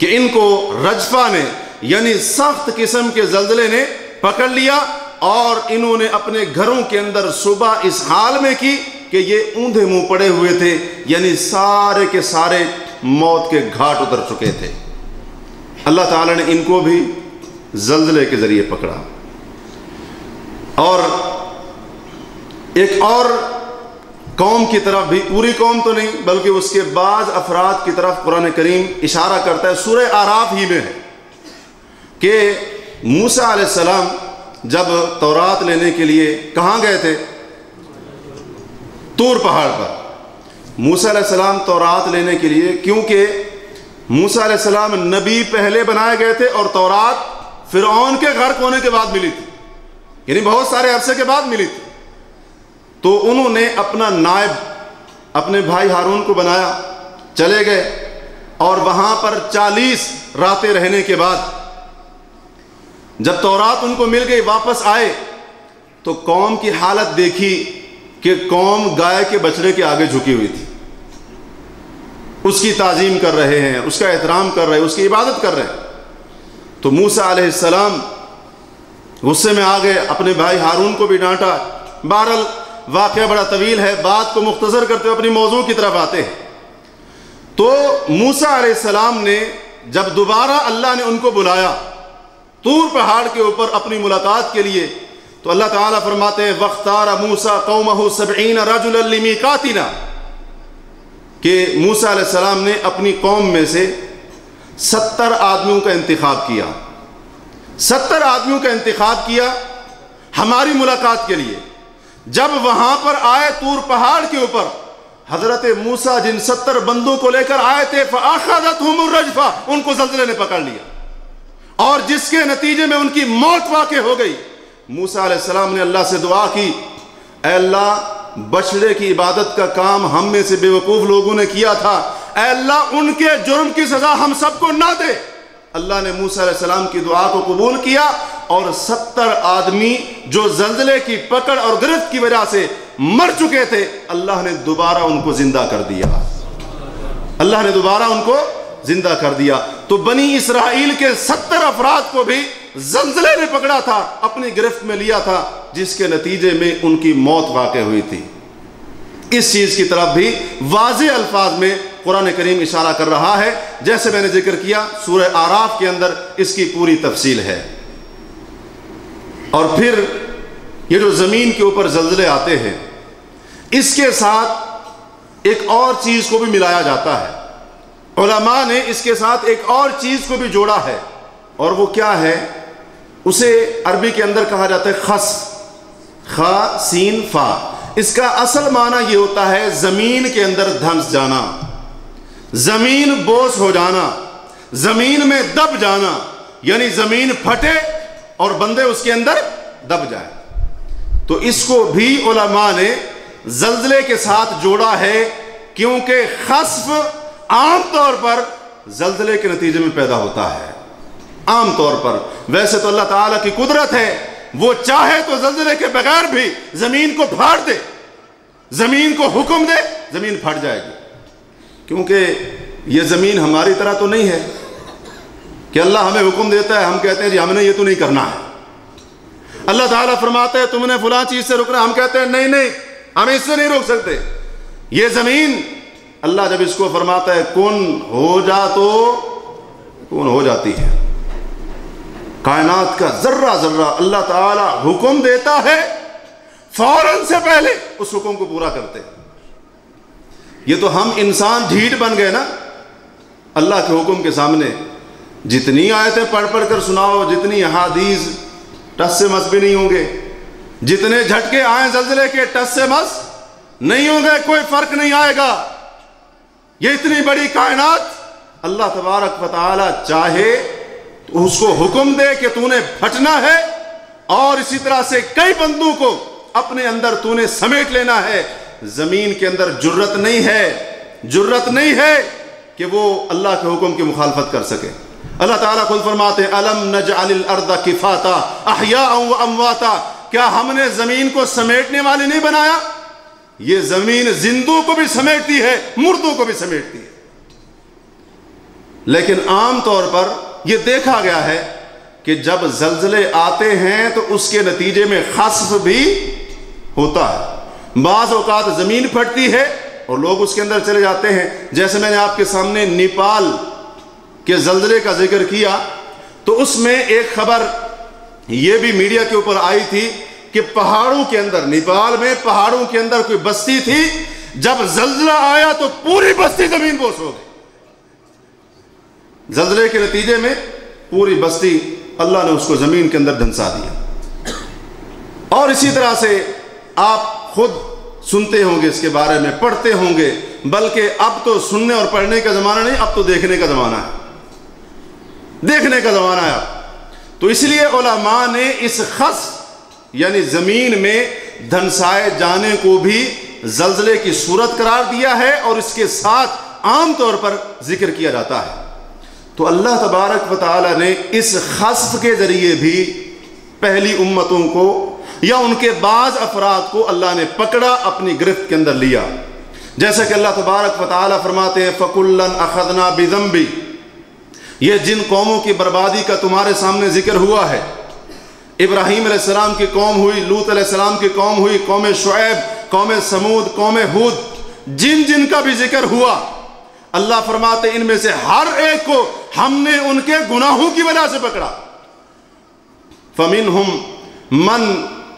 کہ ان کو رجفہ نے یعنی سخت قسم کے زلزلے نے پکڑ لیا اور انہوں نے اپنے گھروں کے اندر صبح اس حال میں کی کہ یہ اوندھے منہ پڑے ہوئے تھے، یعنی سارے کے سارے موت کے گھاٹ اتر چکے تھے۔ اللہ تعالیٰ نے ان کو بھی زلزلے کے ذریعے پکڑا۔ اور ایک اور قوم کی طرف بھی، پوری قوم تو نہیں بلکہ اس کے بعض افراد کی طرف قرآن کریم اشارہ کرتا ہے، سورہ اعراف ہی میں ہے کہ موسیٰ علیہ السلام جب تورات لینے کے لیے کہاں گئے تھے؟ طور پہاڑ پر۔ موسیٰ علیہ السلام تورات لینے کے لیے، کیونکہ موسیٰ علیہ السلام نبی پہلے بنائے گئے تھے اور تورات فرعون کے غرق ہونے کے بعد ملی تھی، یعنی بہت سارے عرصے کے بعد ملی تھی۔ تو انہوں نے اپنا نائب اپنے بھائی ہارون کو بنایا، چلے گئے، اور وہاں پر 40 راتیں رہنے کے بعد جب تورات ان کو مل گئی واپس آئے تو قوم کی حالت دیکھی کہ قوم گائے کے بچڑے کے آگے جھکی ہوئی تھی، اس کی تعظیم کر رہے ہیں، اس کا احترام کر رہے ہیں، اس کی عبادت کر رہے ہیں۔ تو موسیٰ علیہ السلام غصے میں آ گئے، اپنے بھائی ہارون کو بھی ڈانٹا۔ بہرحال واقعہ بڑا طویل ہے، بات کو مختصر کرتے ہوئے اپنی موضوع کی طرف آتے ہیں۔ تو موسیٰ علیہ السلام نے جب دوبارہ اللہ نے ان کو بلایا طور پہاڑ کے اوپر اپنی ملاقات کے لیے، تو اللہ تعالیٰ فرماتے ہیں وَاخْتَارَ مُوسَىٰ قَوْمَهُ 70 رَجُلًا لِمِيقَاتِنَا، کہ موسیٰ علیہ السلام نے اپنی قوم میں سے 70 آدمیوں کا انتخاب کیا، 70 آدمیوں کا انتخاب کیا ہماری ملاقات کے لیے۔ جب وہاں پر آئے طور پہاڑ کے اوپر، حضرت موسیٰ جن 70 بندوں کو لے کر آئے تھے فَأَخَذَتْهُمُ الرَّجْفَةُ، ان کو زلزلے نے پکڑ لیا اور جس کے نتیجے میں ان کی موت واقع ہو گئی۔ موسیٰ علیہ السلام نے اللہ سے دعا کی، اے اللہ بچڑے کی عبادت کا کام ہم میں سے بیوقوف لوگوں نے کیا تھا، اے اللہ ان کے جرم کی سزا ہم سب کو نہ دے۔ اللہ نے موسیٰ علیہ السلام کی دعا کو قبول کیا اور 70 آدمی جو زلزلے کی پکڑ اور گرفت کی وجہ سے مر چکے تھے، اللہ نے دوبارہ ان کو زندہ کر دیا، اللہ نے دوبارہ ان کو زندہ کر دیا۔ تو بنی اسرائیل کے 70 افراد کو بھی زلزلے نے پکڑا تھا، اپنی گرفت میں لیا تھا، جس کے نتیجے میں ان کی موت واقع ہوئی تھی۔ اس چیز کی طرف بھی واضح الفاظ میں قرآن کریم اشارہ کر رہا ہے، جیسے میں نے ذکر کیا سورہ اعراف کے اندر اس کی پوری تفصیل ہے۔ اور پھر یہ جو زمین کے اوپر زلزلے آتے ہیں، اس کے ساتھ ایک اور چیز کو بھی ملایا جاتا ہے۔ علماء نے اس کے ساتھ ایک اور چیز کو بھی جوڑا ہے، اور وہ کیا ہے؟ اسے عربی کے اندر کہا جاتا ہے خسف، خا سین فا۔ اس کا اصل معنی یہ ہوتا ہے زمین کے اندر دھنس جانا، زمین بوس ہو جانا، زمین میں دب جانا، یعنی زمین پھٹے اور بندے اس کے اندر دب جائے۔ تو اس کو بھی علماء نے زلزلے کے ساتھ جوڑا ہے، کیونکہ خسف عام طور پر زلزلے کے نتیجے میں پیدا ہوتا ہے، عام طور پر۔ ویسے تو اللہ تعالیٰ کی قدرت ہے، وہ چاہے تو زلزلے کے بغیر بھی زمین کو پھاڑ دے، زمین کو حکم دے، زمین پھٹ جائے گی، کیونکہ یہ زمین ہماری طرح تو نہیں ہے کہ اللہ ہمیں حکم دیتا ہے، ہم کہتے ہیں جی ہم نے یہ تو نہیں کرنا ہے۔ اللہ تعالیٰ فرماتا ہے تم نے فلاں چیز سے رکنا، ہم کہتے ہیں نہیں نہیں ہم اس سے نہیں روک سکتے۔ یہ زمین اللہ جب اس کو فرماتا ہے کن ہو جا تو کن ہو جاتی ہے۔ کائنات کا ذرہ ذرہ اللہ تعالیٰ حکم دیتا ہے، فوراً سے پہلے اس حکم کو پورا کرتے ہیں۔ یہ تو ہم انسان ڈھیٹ بن گئے نا اللہ کے حکم کے سامنے۔ جتنی آیتیں پڑھ پڑھ کر سناؤ، جتنی احادیث ٹس سے مس بھی نہیں ہوں گے، جتنے جھٹکے آئیں زلزلے کے ٹس سے مس نہیں ہوں گے، کوئی فرق نہیں آئے گا۔ یہ اتنی بڑی کائنات اللہ تبارک و تعالی چاہے تو اس کو حکم دے کہ تو نے پھٹنا ہے، اور اسی طرح سے کئی بندوں کو اپنے اندر تو نے سمیٹ لینا ہے۔ زمین کے اندر جرت نہیں ہے کہ وہ اللہ کے حکم کی مخالفت کر سکے۔ اللہ تعالیٰ خود فرماتے ہیں الم نجعل الارض کفاتا احیاء و امواتا، کیا ہم نے زمین کو سمیٹنے والی نہیں بنایا؟ یہ زمین زندوں کو بھی سمیٹتی ہے، مردوں کو بھی سمیٹتی ہے۔ لیکن عام طور پر یہ دیکھا گیا ہے کہ جب زلزلے آتے ہیں تو اس کے نتیجے میں خسف بھی ہوتا ہے۔ بعض اوقات زمین پھٹتی ہے اور لوگ اس کے اندر چلے جاتے ہیں، جیسے میں نے آپ کے سامنے نیپال کے زلزلے کا ذکر کیا، تو اس میں ایک خبر یہ بھی میڈیا کے اوپر آئی تھی کہ پہاڑوں کے اندر، نیپال میں پہاڑوں کے اندر کوئی بستی تھی، جب زلزلہ آیا تو پوری بستی زمین بوس ہو گئی۔ زلزلے کے نتیجے میں پوری بستی اللہ نے اس کو زمین کے اندر دھنسا دیا۔ اور اسی طرح سے آپ خود سنتے ہوں گے اس کے بارے میں، پڑھتے ہوں گے، بلکہ اب تو سننے اور پڑھنے کا زمانہ نہیں، اب تو دیکھنے کا زمانہ ہے، دیکھنے کا زمانہ ہے۔ تو اس لیے علماء نے اس خسف یعنی زمین میں دھنسائے جانے کو بھی زلزلے کی صورت قرار دیا ہے، اور اس کے ساتھ عام طور پر ذکر کیا جاتا ہے۔ تو اللہ تبارک و تعالی نے اس خسف کے ذریعے بھی پہلی امتوں کو یا ان کے بعض افراد کو اللہ نے پکڑا، اپنی گرفت کے اندر لیا، جیسا کہ اللہ تبارک و تعالی فرماتے ہیں فَكُلًّا أَخَذْنَا بِذَنبِ۔ یہ جن قوموں کی بربادی کا تمہارے سامنے ذکر ہوا ہے، ابراہیم علیہ السلام کی قوم ہوئی، لوط علیہ السلام کی قوم ہوئی، قوم شعیب، قوم سمود، قوم ہود، جن کا بھی ذکر ہوا، اللہ فرماتے ان میں سے ہر ایک کو ہم نے ان کے گناہوں کی وجہ سے پکڑا۔ فَمِنْهُمْ مَنْ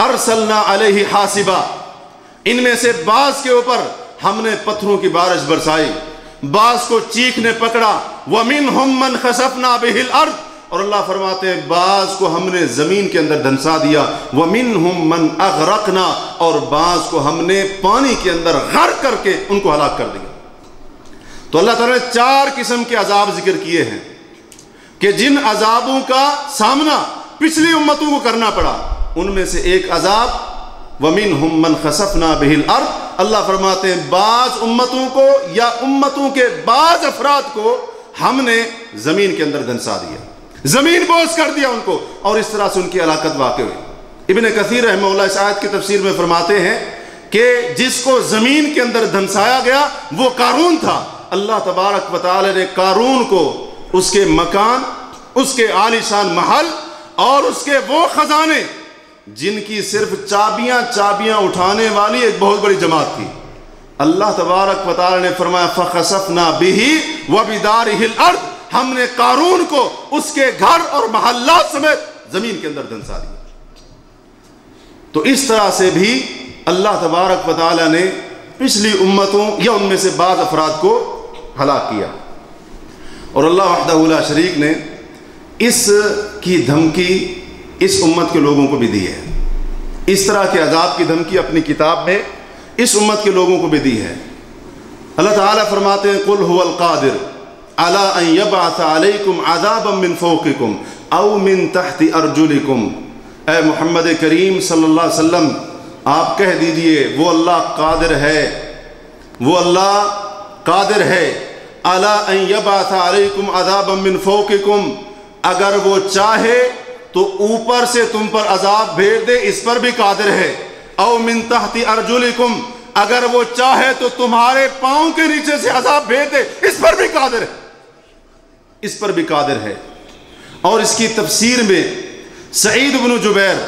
أَرْسَلْنَا عَلَيْهِ حَاسِبًا، ان میں سے بعض کے اوپر ہم نے پتھروں کی بارش برسائی، بعض کو چیخ نے پکڑا، وَمِنْهُمْ مَنْ خَسَفْنَا بِهِ الْأَرْضِ، اور اللہ فرماتے ہیں بعض کو ہم نے زمین کے اندر دھنسا دیا، وَمِنْهُمْ مَنْ أَغْرَقْنَا، اور بعض کو ہم نے پانی کے اندر غرق کر کے ان کو ہلاک کر دیا۔ تو اللہ تعالیٰ نے 4 قسم کے عذاب ذکر کیے ہیں کہ جن عذابوں کا سامنا پچھلی امتوں کو کرنا پڑا، ان میں سے ایک عذاب وَمِنْهُمْ مَنْ خَسَفْنَا بِهِ الْأَرْضِ، اللہ فرماتے ہیں بعض امتوں کو یا امتوں کے بعض افراد کو ہم نے زمین کے اندر دھنسا دیا، زمین بوس کر دیا ان کو، اور اس طرح سے ان کی ہلاکت واقع ہوئی۔ ابن کثیر رحمہ اللہ اس آیت کی تفسیر میں فرماتے ہیں کہ جس کو زمین کے اندر دھنسایا گیا وہ قارون تھا۔ اللہ تبارک و تعالی نے قارون کو اس کے مکان، اس کے عالی شان محل اور اس کے وہ خزانے جن کی صرف چابیاں اٹھانے والی ایک بہت بڑی جماعت تھی، اللہ تبارک و تعالی نے فرمایا فَخَسَفْنَا بِهِ وَبِدَارِهِ الْأَرْضِ، ہم نے قارون کو اس کے گھر اور محلات سمیت زمین کے اندر دھنسا دیا۔ تو اس طرح سے بھی اللہ تبارک و تعالی نے پچھلی امتوں یا ان میں سے بعض افراد کو ہلاک کیا، اور اللہ وحدہ لا شریک نے اس کی دھمکی اس امت کے لوگوں کو بھی دی ہے، اس طرح کے عذاب کی دھمکی اپنی کتاب میں اس امت کے لوگوں کو بھی دی ہے۔ اللہ تعالیٰ فرماتے ہیں قُلْ هُوَ الْقَادِرُ عَلَىٰ أَن يَبْعَثَ عَلَيْكُمْ عَذَابًا مِّن فَوْقِكُمْ أَوْ مِن تَحْتِ أَرْجُلِكُمْ، اے محمد کریم صلی اللہ علیہ وسلم آپ کہہ دیجئے وہ اللہ قادر ہے، وہ اللہ قادر ہے عَلَىٰ أَن يَبْعَثَ عَلَيْكُمْ عَذَابًا مِّن فَوْقِكُمْ، اگر وہ چاہے تو اوپر سے تم پر عذاب بھیج دے، اس پر بھی قادر ہے، او من تحت ارجلکم، اگر وہ چاہے تو تمہارے پاؤں کے نیچے سے عذاب بھیج دے، اس پر بھی قادر ہے، اس پر بھی قادر ہے۔ اور اس کی تفسیر میں سعید بن جبیر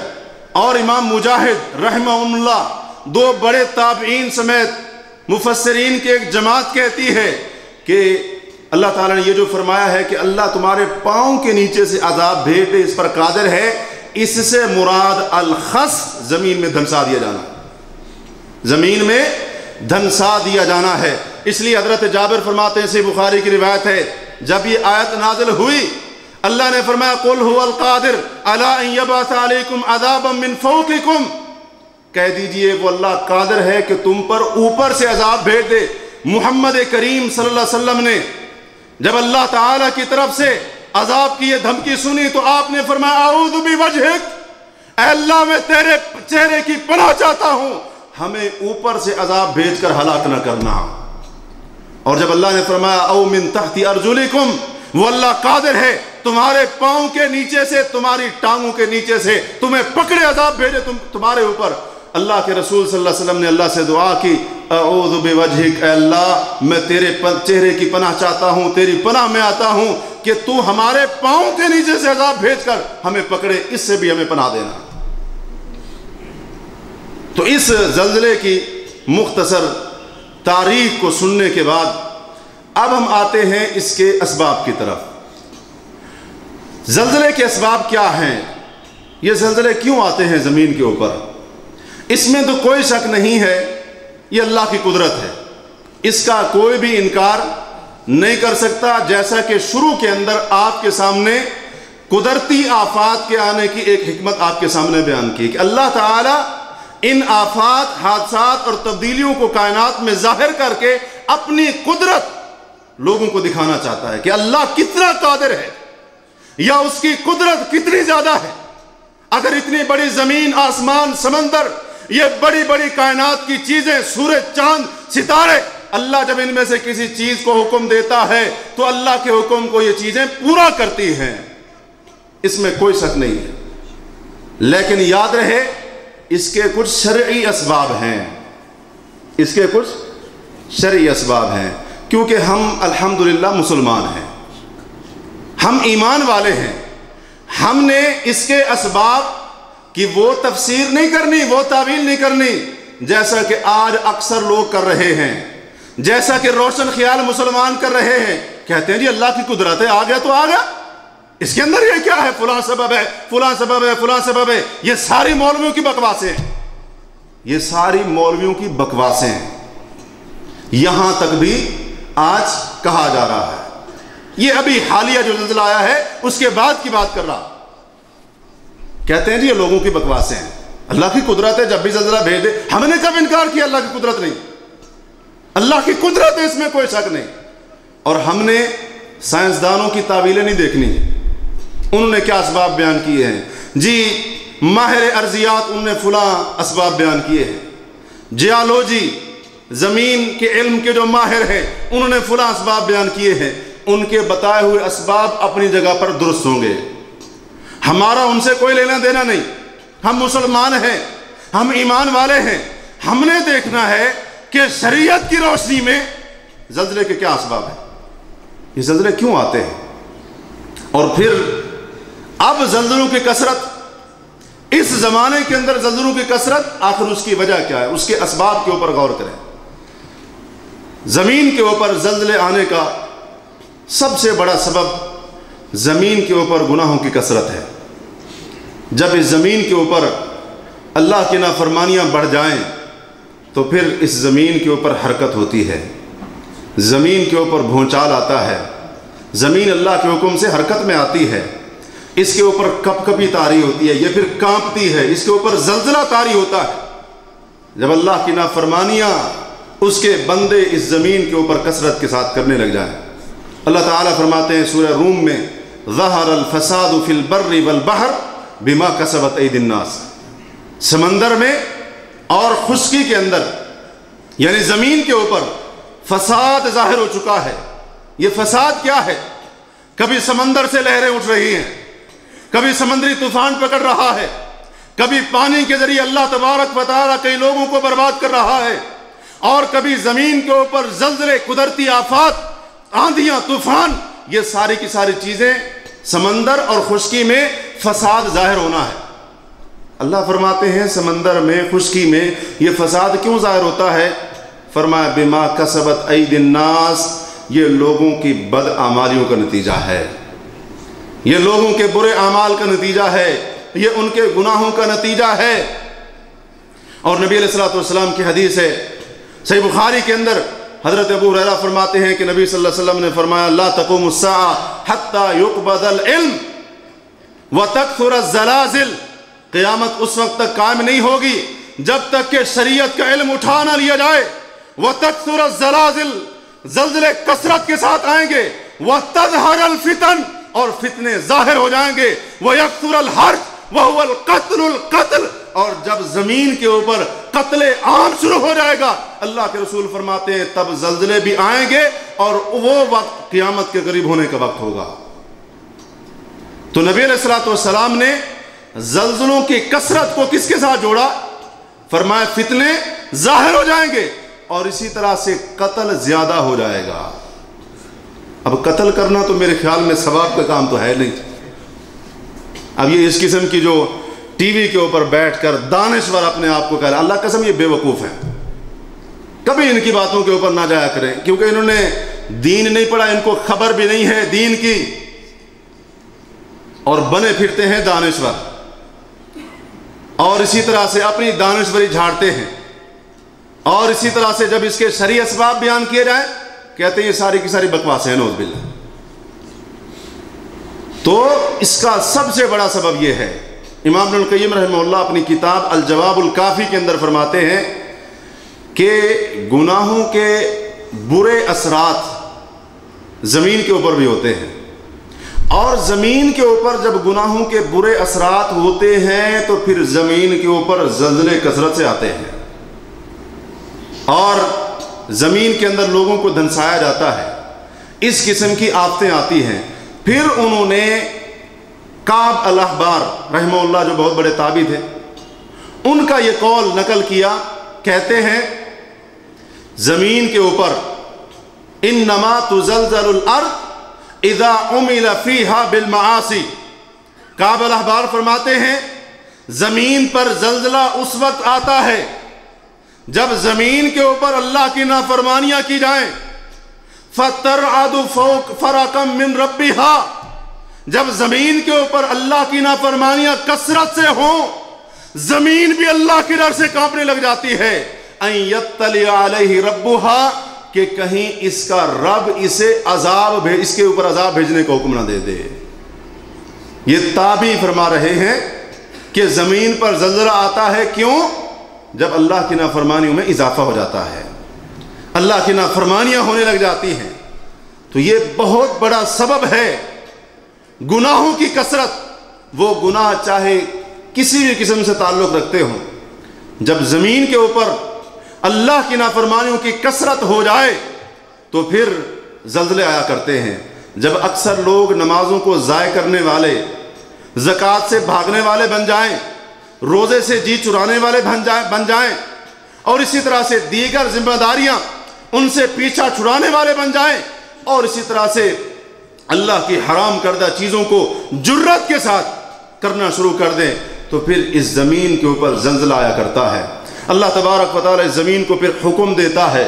اور امام مجاہد رحمہ اللہ، 2 بڑے تابعین سمیت مفسرین کی ایک جماعت کہتی ہے کہ اللہ تعالیٰ نے یہ جو فرمایا ہے کہ اللہ تمہارے پاؤں کے نیچے سے عذاب بھیج دے، اس پر قادر ہے، اس سے مراد الخسف، زمین میں دھنسا دیا جانا، زمین میں دھنسا دیا جانا ہے۔ اس لیے حضرت جابر فرماتے ہیں، صحیح بخاری کی روایت ہے، جب یہ آیت نازل ہوئی اللہ نے فرمایا قُلْ هُوَ الْقَادِرُ عَلَىٰ أَن يَبْعَثَ عَلَيْكُمْ عَذَابًا مِّن فَوْقِكُمْ، کہہ دیجئے وہ اللہ قادر ہے کہ تم پر اوپر سے عذاب بھیج دے۔ محمد کریم صلی اللہ علیہ وسلم نے جب اللہ تعالیٰ کی طرف سے عذاب کی یہ دھمکی سنی تو آپ نے فرمایا اعوذ بوجہک، اے اللہ میں تیرے چہرے کی پناہ چاہتا ہوں، ہمیں اوپر سے عذاب بھیج کر ہلاک نہ کرنا۔ اور جب اللہ نے فرمایا او من تحت ارجلکم، وہ اللہ قادر ہے تمہارے پاؤں کے نیچے سے، تمہاری ٹانگوں کے نیچے سے تمہیں پکڑے عذاب بھیجے تمہارے اوپر، اللہ کے رسول صلی اللہ علیہ وسلم نے اللہ سے دعا کی اعوذ بوجہک، اے اللہ میں تیرے چہرے کی پناہ چاہتا ہوں، تیری پناہ میں آتا ہوں کہ تو ہمارے پاؤں کے نیچے سے عذاب بھیج کر ہمیں پکڑے، اس سے بھی ہمیں پناہ دینا۔ تو اس زلزلے کی مختصر تاریخ کو سننے کے بعد اب ہم آتے ہیں اس کے اسباب کی طرف۔ زلزلے کے اسباب کیا ہیں؟ یہ زلزلے کیوں آتے ہیں زمین کے اوپر؟ اس میں تو کوئی شک نہیں ہے، یہ اللہ کی قدرت ہے، اس کا کوئی بھی انکار نہیں کر سکتا۔ جیسا کہ شروع کے اندر آپ کے سامنے قدرتی آفات کے آنے کی ایک حکمت آپ کے سامنے بیان کی کہ اللہ تعالیٰ ان آفات، حادثات اور تبدیلیوں کو کائنات میں ظاہر کر کے اپنی قدرت لوگوں کو دکھانا چاہتا ہے کہ اللہ کتنا قادر ہے یا اس کی قدرت کتنی زیادہ ہے۔ اگر اتنی بڑی زمین، آسمان، سمندر، یہ بڑی بڑی کائنات کی چیزیں، سورج، چاند، ستارے، اللہ جب ان میں سے کسی چیز کو حکم دیتا ہے تو اللہ کے حکم کو یہ چیزیں پورا کرتی ہیں، اس میں کوئی شک نہیں ہے۔ لیکن یاد رہے اس کے کچھ شرعی اسباب ہیں، اس کے کچھ شرعی اسباب ہیں، کیونکہ ہم الحمدللہ مسلمان ہیں، ہم ایمان والے ہیں۔ ہم نے اس کے اسباب کی وہ تفسیر نہیں کرنی، وہ تعویل نہیں کرنی جیسا کہ آج اکثر لوگ کر رہے ہیں، جیسا کہ روشن خیال مسلمان کر رہے ہیں۔ کہتے ہیں جی اللہ کی قدرت ہے، آ گیا تو آ گیا، اس کے اندر یہ کیا ہے، فلاں سبب ہے، فلاں سبب ہے، فلاں سبب ہے۔ یہ ساری مولویوں کی بکواسیں ہیں، یہ ساری مولویوں کی بکواسیں ہیں۔ یہاں تک بھی آج کہا جا رہا ہے، یہ ابھی حالیہ جو زلزلہ آیا ہے اس کے بعد کی بات کر رہا، کہتے ہیں جی یہ لوگوں کی بکواسیں ہیں، اللہ کی قدرت ہے، جب بھی زلزلہ بھیج دے۔ ہم نے کب انکار کیا اللہ کی قدرت نہیں؟ اللہ کی قدرت ہے، اس میں کوئی شک نہیں۔ اور ہم نے سائنسدانوں کی تعویلیں نہیں دیکھنی، انہوں نے کیا اسباب بیان کیے ہیں، جی ماہر ارضیات انہوں نے فلاں اسباب بیان کیے ہیں، جیالوجی زمین کے علم کے جو ماہر ہیں انہوں نے فلاں اسباب بیان کیے ہیں، ان کے بتائے ہوئے اسباب اپنی جگہ پر درست ہوں گے، ہمارا ان سے کوئی لینا دینا نہیں۔ ہم مسلمان ہیں، ہم ایمان والے ہیں، ہم نے دیکھنا ہے کہ شریعت کی روشنی میں زلزلے کے کیا اسباب ہیں، یہ زلزلے کیوں آتے ہیں، اور پھر اب زلزلوں کی کثرت، اس زمانے کے اندر زلزلوں کی کثرت، آخر اس کی وجہ کیا ہے، اس کے اسباب کے اوپر غور کریں۔ زمین کے اوپر زلزلے آنے کا سب سے بڑا سبب زمین کے اوپر گناہوں کی کثرت ہے۔ جب اس زمین کے اوپر اللہ کی نافرمانیاں بڑھ جائیں تو پھر اس زمین کے اوپر حرکت ہوتی ہے، زمین کے اوپر بھونچال آتا ہے، زمین اللہ کے حکم سے حرکت میں آتی ہے، اس کے اوپر کپ کپی طاری ہوتی ہے، یہ پھر کانپتی ہے، اس کے اوپر زلزلہ طاری ہوتا ہے۔ جب اللہ کی نافرمانیاں اس کے بندے اس زمین کے اوپر کثرت کے ساتھ کرنے لگ جائیں، اللہ تعالیٰ فرماتے ہیں سورہ روم میں، ظہر الفساد فی البر والبحر بما کسبت ایدی الناس، سمندر میں اور خشکی کے اندر، یعنی زمین کے اوپر فساد ظاہر ہو چکا ہے۔ یہ فساد کیا ہے؟ کبھی سمندر سے لہریں اٹھ رہی ہیں، کبھی سمندری طوفان پکڑ رہا ہے، کبھی پانی کے ذریعے اللہ تبارک و تعالیٰ کئی لوگوں کو برباد کر رہا ہے، اور کبھی زمین کے اوپر زلزلے، قدرتی آفات، آندھیاں، طوفان، یہ ساری کی ساری چیزیں سمندر اور خشکی میں فساد ظاہر ہونا ہے۔ اللہ فرماتے ہیں سمندر میں، خشکی میں یہ فساد کیوں ظاہر ہوتا ہے؟ فرمایا بما کسبت ایدی الناس، یہ لوگوں کی بد اعمالیوں کا نتیجہ ہے، یہ لوگوں کے برے اعمال کا نتیجہ ہے، یہ ان کے گناہوں کا نتیجہ ہے۔ اور نبی علیہ الصلوۃ والسلام کی حدیث ہے صحیح بخاری کے اندر، حضرت ابو ہریرہ فرماتے ہیں کہ نبی صلی اللہ علیہ وسلم نے فرمایا لا تقوم الساعہ حتی یقبض العلم وتکثر الزلازل، قیامت اس وقت تک قائم نہیں ہوگی جب تک کہ شریعت کا علم اٹھا نہ لیا جائے، وتکثر الزلازل، زلزلے کثرت کے ساتھ آئیں گے، وتظہر الفتن، اور فتنے ظاہر ہو جائیں گے، ویکثر الحرج وہو القتل، اور جب زمین کے اوپر قتل عام شروع ہو جائے گا، اللہ کے رسول فرماتے ہیں تب زلزلے بھی آئیں گے، اور وہ وقت قیامت کے قریب ہونے کا وقت ہوگا۔ تو نبی علیہ الصلوۃ والسلام نے زلزلوں کی کثرت کو کس کے ساتھ جوڑا؟ فرمایا فتنے ظاہر ہو جائیں گے، اور اسی طرح سے قتل زیادہ ہو جائے گا۔ اب قتل کرنا تو میرے خیال میں ثواب کا کام تو ہے نہیں۔ اب یہ اس قسم کی جو ٹی وی کے اوپر بیٹھ کر دانشور اپنے آپ کو کہہ رہا ہے، اللہ قسم یہ بے وقوف ہیں، کبھی ان کی باتوں کے اوپر نہ جایا کریں، کیونکہ انہوں نے دین نہیں پڑھا، ان کو خبر بھی نہیں ہے دین کی، اور بنے پھرتے ہیں دانشور، اور اسی طرح سے اپنی دانشوری جھاڑتے ہیں، اور اسی طرح سے جب اس کے شرعی اسباب بیان کیے جائیں کہتے ہیں یہ ساری کی ساری بکواس ہے، نعوذ باللہ۔ تو اس کا سب سے بڑا سبب یہ ہے امام ابن القیم رحمہ اللہ اپنی کتاب الجواب الکافی کے اندر فرماتے ہیں کہ گناہوں کے برے اثرات زمین کے اوپر بھی ہوتے ہیں، اور زمین کے اوپر جب گناہوں کے برے اثرات ہوتے ہیں تو پھر زمین کے اوپر زلزلے کثرت سے آتے ہیں، اور زمین کے اندر لوگوں کو دھنسایا جاتا ہے، اس قسم کی آفتیں آتی ہیں۔ پھر انہوں نے کعب الاحبار رحمہ اللہ جو بہت بڑے تابعی تھے، ان کا یہ قول نقل کیا، کہتے ہیں زمین کے اوپر انما تزلزل الارض اذا عمل فیہا بالمعاصی، کعب الاحبار فرماتے ہیں زمین پر زلزلہ اس وقت آتا ہے جب زمین کے اوپر اللہ کی نافرمانیاں کی جائیں، فَتَرْعَدُ فَرَقًا مِّن رَبِّهَا، جب زمین کے اوپر اللہ کی نافرمانیاں کثرت سے ہوں، زمین بھی اللہ کی ڈر سے کانپنے لگ جاتی ہے، اَن يَطَّلِعَ عَلَيْهِ رَبُّهَا، کہ کہیں اس کا رب اس کے اوپر عذاب بھیجنے کا حکم نہ دے دے۔ یہ تابعی فرما رہے ہیں کہ زمین پر زلزلہ آتا ہے، کیوں؟ جب اللہ کی نافرمانیوں میں اضافہ ہو جاتا ہے، اللہ کی نافرمانیاں ہونے لگ جاتی ہیں۔ تو یہ بہت بڑا سبب ہے گناہوں کی کثرت، وہ گناہ چاہے کسی بھی قسم سے تعلق رکھتے ہوں، جب زمین کے اوپر اللہ کی نافرمانیوں کی کثرت ہو جائے تو پھر زلزلے آیا کرتے ہیں۔ جب اکثر لوگ نمازوں کو ضائع کرنے والے، زکوٰۃ سے بھاگنے والے بن جائیں، روزے سے جی چرانے والے بن جائیں، اور اسی طرح سے دیگر ذمہ داریاں ان سے پیچھا چھڑانے والے بن جائیں، اور اسی طرح سے اللہ کی حرام کردہ چیزوں کو جرت کے ساتھ کرنا شروع کر دیں، تو پھر اس زمین کے اوپر زلزلہ آیا کرتا ہے۔ اللہ تبارک و تعالی اس زمین کو پھر حکم دیتا ہے،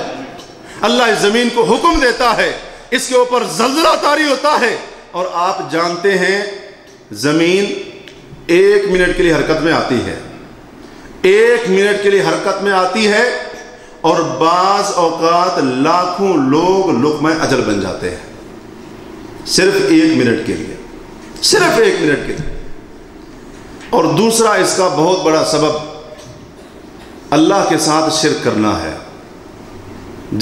اللہ اس زمین کو حکم دیتا ہے، اس کے اوپر زلزلہ طاری ہوتا ہے، اور آپ جانتے ہیں زمین 1 منٹ کے لیے حرکت میں آتی ہے، 1 منٹ کے لیے حرکت میں آتی ہے، اور بعض اوقات لاکھوں لوگ لقمہ اجل بن جاتے ہیں، صرف 1 منٹ کے لیے، صرف 1 منٹ کے لیے۔ اور دوسرا اس کا بہت بڑا سبب اللہ کے ساتھ شرک کرنا ہے۔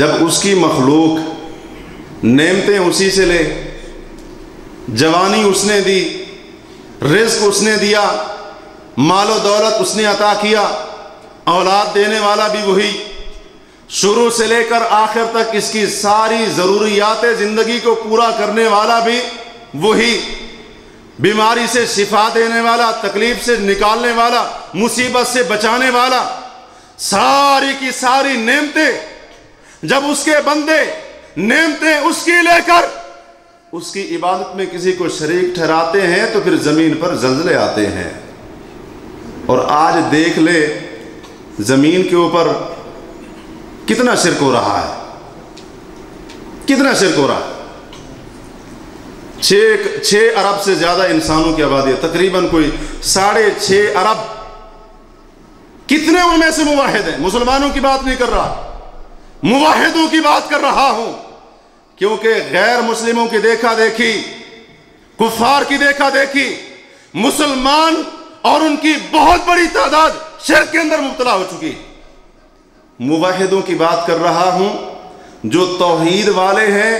جب اس کی مخلوق نعمتیں اسی سے لے، جوانی اس نے دی، رزق اس نے دیا، مال و دولت اس نے عطا کیا، اولاد دینے والا بھی وہی، شروع سے لے کر آخر تک اس کی ساری ضروریات زندگی کو پورا کرنے والا بھی وہی، بیماری سے شفا دینے والا، تکلیف سے نکالنے والا، مصیبت سے بچانے والا، ساری کی ساری نعمتیں جب اس کے بندے نعمتیں اس کی لے کر اس کی عبادت میں کسی کو شریک ٹھہراتے ہیں تو پھر زمین پر زلزلے آتے ہیں۔ اور آج دیکھ لے زمین کے اوپر کتنا شرک ہو رہا ہے، کتنا شرک ہو رہا ہے۔ 6 ارب سے زیادہ انسانوں کی آبادی ہے، تقریباً کوئی 6.5 ارب۔ کتنے ان میں سے موحد ہیں؟ مسلمانوں کی بات نہیں کر رہا، موحدوں کی بات کر رہا ہوں، کیونکہ غیر مسلموں کی دیکھا دیکھی، کفار کی دیکھا دیکھی، مسلمان اور ان کی بہت بڑی تعداد شرک کے اندر مبتلا ہو چکی۔ موحدوں کی بات کر رہا ہوں، جو توحید والے ہیں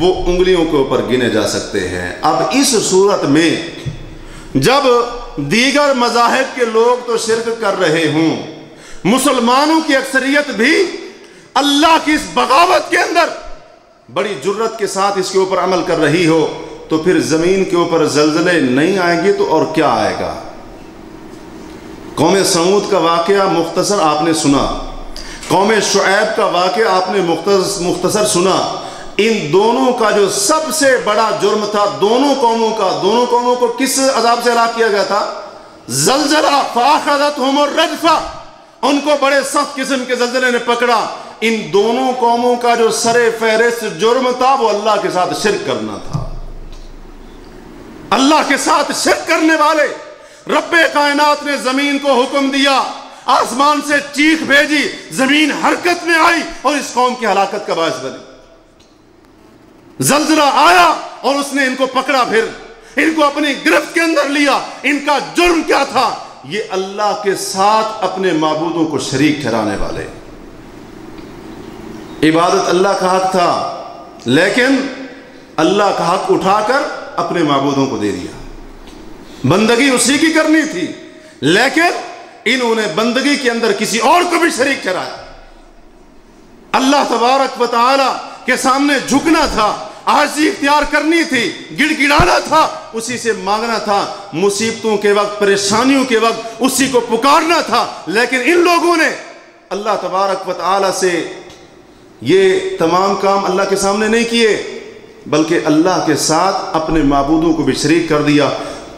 وہ انگلیوں کے اوپر گنے جا سکتے ہیں۔ اب اس صورت میں جب دیگر مذاہب کے لوگ تو شرک کر رہے ہوں، مسلمانوں کی اکثریت بھی اللہ کی اس بغاوت کے اندر بڑی جرت کے ساتھ اس کے اوپر عمل کر رہی ہو، تو پھر زمین کے اوپر زلزلے نہیں آئیں گے تو اور کیا آئے گا؟ قوم سمود کا واقعہ مختصر آپ نے سنا، قوم شعیب کا واقعہ آپ نے مختصر سنا۔ ان دونوں کا جو سب سے بڑا جرم تھا، دونوں قوموں کو کس عذاب سے ہلاک کیا گیا تھا؟ زلزلہ، فَأَخَذَتْهُمُ الرَّجْفَةُ، ان کو بڑے سخت قسم کے زلزلے نے پکڑا۔ ان دونوں قوموں کا جو سر فہرست جرم تھا وہ اللہ کے ساتھ شرک کرنا تھا۔ اللہ کے ساتھ شرک کرنے والے، رب کائنات نے زمین کو حکم دیا، آسمان سے چیخ بھیجی، زمین حرکت میں آئی اور اس قوم کی ہلاکت کا باعث بنی۔ زلزلہ آیا اور اس نے ان کو پکڑا، پھر ان کو اپنی گرفت کے اندر لیا، ان کا جرم کیا تھا؟ یہ اللہ کے ساتھ اپنے معبودوں کو شریک ٹھہرانے والے۔ عبادت اللہ کا حق تھا، لیکن اللہ کا حق اٹھا کر اپنے معبودوں کو دے دیا۔ بندگی اسی کی کرنی تھی، لیکن انہوں نے بندگی کے اندر کسی اور کو بھی شریک ٹھہرایا۔ اللہ تبارک و تعالی کے سامنے جھکنا تھا، عاجزی اختیار کرنی تھی، گڑ گڑانا تھا، اسی سے مانگنا تھا، مصیبتوں کے وقت، پریشانیوں کے وقت اسی کو پکارنا تھا۔ لیکن ان لوگوں نے اللہ تبارک و تعالی سے یہ تمام کام اللہ کے سامنے نہیں کیے، بلکہ اللہ کے ساتھ اپنے معبودوں کو بھی شریک کر دیا۔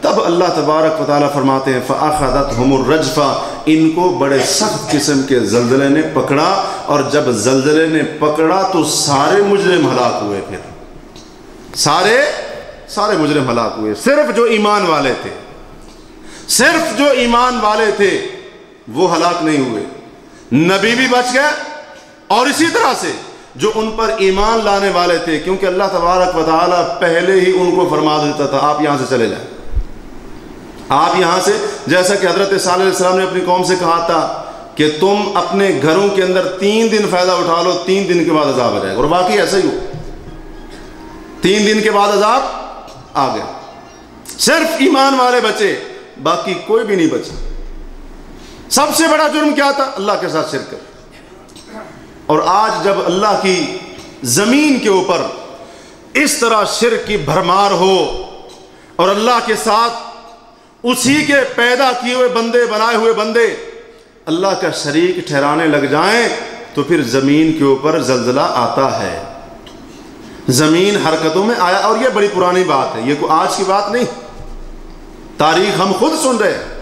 تب اللہ تبارک و تعالیٰ فرماتے ہیں فَأَخَذَتْهُمُ الرَّجْفَةُ، ان کو بڑے سخت قسم کے زلزلے نے پکڑا، اور جب زلزلے نے پکڑا تو سارے مجرم ہلاک ہوئے۔ پھر سارے مجرم ہلاک ہوئے، صرف جو ایمان والے تھے، صرف جو ایمان والے تھے وہ ہلاک نہیں ہوئے، نبی بھی بچ گئے، اور اسی طرح سے جو ان پر ایمان لانے والے تھے، کیونکہ اللہ تبارک و تعالیٰ پہلے ہی ان کو فرما دیتا تھا آپ یہاں سے چلے جائیں، آپ یہاں سے، جیسا کہ حضرت صالح علیہ السلام نے اپنی قوم سے کہا تھا کہ تم اپنے گھروں کے اندر 3 دن فائدہ اٹھا لو، 3 دن کے بعد عذاب آ جائے گا، اور باقی ایسا ہی ہو، 3 دن کے بعد عذاب آ گیا، صرف ایمان والے بچے، باقی کوئی بھی نہیں بچا۔ سب سے بڑا جرم کیا تھا؟ اللہ کے ساتھ شرک۔ اور آج جب اللہ کی زمین کے اوپر اس طرح شرک کی بھرمار ہو، اور اللہ کے ساتھ اسی کے پیدا کیے ہوئے بندے، بنائے ہوئے بندے اللہ کا شریک ٹھہرانے لگ جائیں، تو پھر زمین کے اوپر زلزلہ آتا ہے، زمین حرکتوں میں آیا۔ اور یہ بڑی پرانی بات ہے، یہ کوئی آج کی بات نہیں، تاریخ ہم خود سن رہے ہیں۔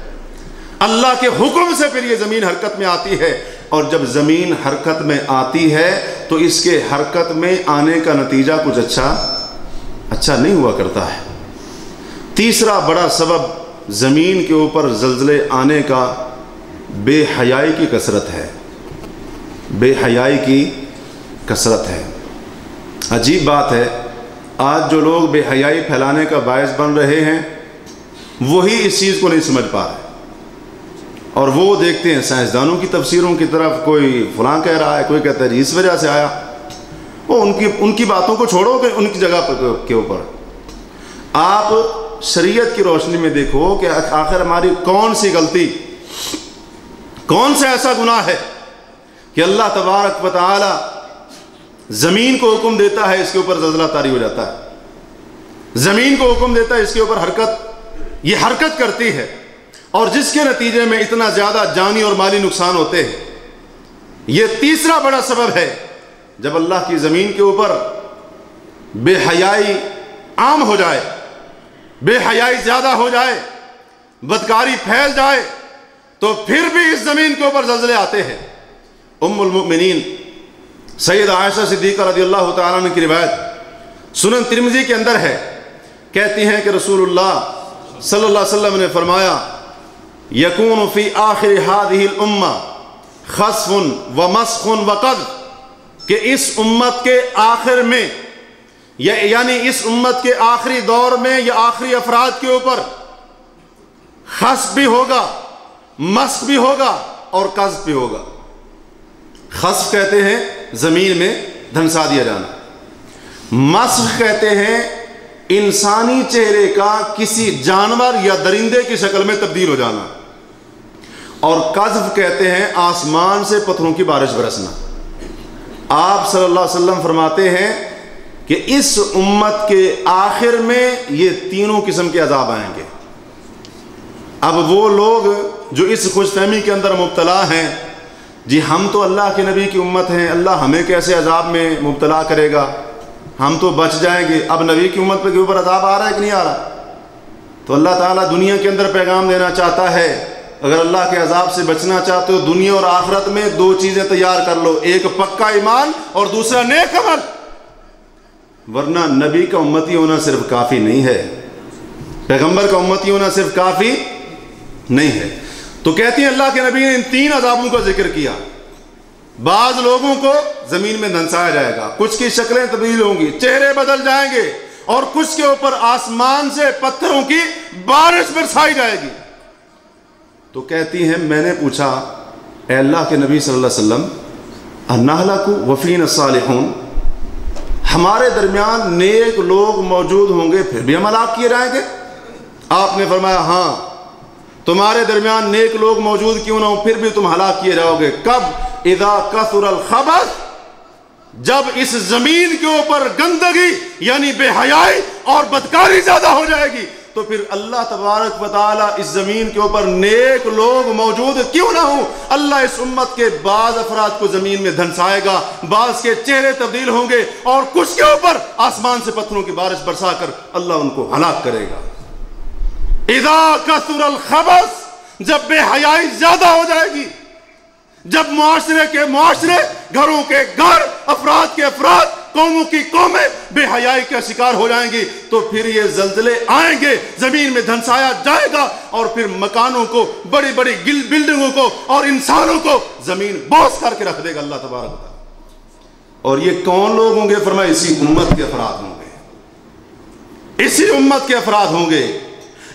اللہ کے حکم سے پھر یہ زمین حرکت میں آتی ہے، اور جب زمین حرکت میں آتی ہے تو اس کے حرکت میں آنے کا نتیجہ کچھ اچھا نہیں ہوا کرتا ہے۔ تیسرا بڑا سبب زمین کے اوپر زلزلے آنے کا بے حیائی کی کثرت ہے، بے حیائی کی کثرت ہے۔ عجیب بات ہے، آج جو لوگ بے حیائی پھیلانے کا باعث بن رہے ہیں وہی اس چیز کو نہیں سمجھ پا رہے، اور وہ دیکھتے ہیں سائنسدانوں کی تفسیروں کی طرف، کوئی فلاں کہہ رہا ہے، کوئی کہتا ہے اس وجہ سے آیا، وہ ان کی باتوں کو چھوڑو کہ ان کی جگہ کے اوپر آپ شریعت کی روشنی میں دیکھو کہ آخر ہماری کون سی غلطی، کون سا ایسا گناہ ہے کہ اللہ تبارک و تعالی زمین کو حکم دیتا ہے اس کے اوپر زلزلہ طاری ہو جاتا ہے، زمین کو حکم دیتا ہے اس کے اوپر یہ حرکت کرتی ہے، اور جس کے نتیجے میں اتنا زیادہ جانی اور مالی نقصان ہوتے ہیں۔ یہ تیسرا بڑا سبب ہے، جب اللہ کی زمین کے اوپر بے حیائی عام ہو جائے، بے حیائی زیادہ ہو جائے، بدکاری پھیل جائے، تو پھر بھی اس زمین کے اوپر زلزلے آتے ہیں۔ ام المؤمنین سیدہ عائشہ صدیقہ رضی اللہ تعالیٰ عنہ کی روایت سنن ترمذی کے اندر ہے، کہتی ہیں کہ رسول اللہ صلی اللہ علیہ وسلم نے فرمایا یکون فی آخر هذه الامہ خسف و مسخ و قذف، کہ اس امت کے آخر میں، یعنی اس امت کے آخری دور میں یا آخری افراد کے اوپر خسف بھی ہوگا، مسخ بھی ہوگا، اور قذف بھی ہوگا۔ خسف کہتے ہیں زمین میں دھنسا دیا جانا، مسخ کہتے ہیں انسانی چہرے کا کسی جانور یا درندے کی شکل میں تبدیل ہو جانا، اور قذف کہتے ہیں آسمان سے پتھروں کی بارش برسنا۔ آپ صلی اللہ علیہ وسلم فرماتے ہیں کہ اس امت کے آخر میں یہ تینوں قسم کے عذاب آئیں گے۔ اب وہ لوگ جو اس خوش فہمی کے اندر مبتلا ہیں، جی ہم تو اللہ کے نبی کی امت ہیں، اللہ ہمیں کیسے عذاب میں مبتلا کرے گا، ہم تو بچ جائیں گے۔ اب نبی کی امت کے اوپر عذاب آ رہا ہے کہ نہیں آ رہا؟ تو اللہ تعالیٰ دنیا کے اندر پیغام دینا چاہتا ہے، اگر اللہ کے عذاب سے بچنا چاہتے ہو دنیا اور آخرت میں 2 چیزیں تیار کر لو، ایک پکا ایمان اور دوسرا نیک عمل، ورنہ نبی کا امتی ہونا صرف کافی نہیں ہے، پیغمبر کا امتی ہونا صرف کافی نہیں ہے۔ تو کہتی ہیں اللہ کے نبی نے ان 3 عذابوں کا ذکر کیا۔ بعض لوگوں کو زمین میں دھنسایا جائے گا، کچھ کی شکلیں تبدیل ہوں گی، چہرے بدل جائیں گے، اور کچھ کے اوپر آسمان سے پتھروں کی بارش برسائی جائے گی۔ تو کہتی ہیں میں نے پوچھا اے اللہ کے نبی صلی اللہ علیہ وسلم انہلک وفینا الصالحون، ہمارے درمیان نیک لوگ موجود ہوں گے پھر بھی ہم ہلاک کیے جائیں گے؟ آپ نے فرمایا ہاں، تمہارے درمیان نیک لوگ موجود کیوں نہ ہوں پھر بھی تم ہلاک کیے جاؤ گے۔ کب؟ اذا کثر الخبث، جب اس زمین کے اوپر گندگی یعنی بے حیائی اور بدکاری زیادہ ہو جائے گی تو پھر اللہ تبارک و تعالیٰ اس زمین کے اوپر نیک لوگ موجود کیوں نہ ہوں، اللہ اس امت کے بعض افراد کو زمین میں دھنسائے گا، بعض کے چہرے تبدیل ہوں گے اور کچھ کے اوپر آسمان سے پتھروں کی بارش برسا کر اللہ ان کو ہلاک کرے گا۔ اذا کثر الخبث، جب بے حیائی زیادہ ہو جائے گی، جب معاشرے کے معاشرے، گھروں کے گھر، افراد کے افراد، قوموں کی قومیں بے حیائی کا شکار ہو جائیں گی تو پھر یہ زلزلے آئیں گے، زمین میں دھنسایا جائے گا اور پھر مکانوں کو، بڑی بڑی بلڈنگوں کو اور انسانوں کو زمین بوس کر کے رکھ دے گا اللہ تبارک و تعالیٰ۔ اور یہ کون لوگ ہوں گے؟ فرمایا اسی امت کے افراد ہوں گے، اسی امت کے افراد ہوں گے،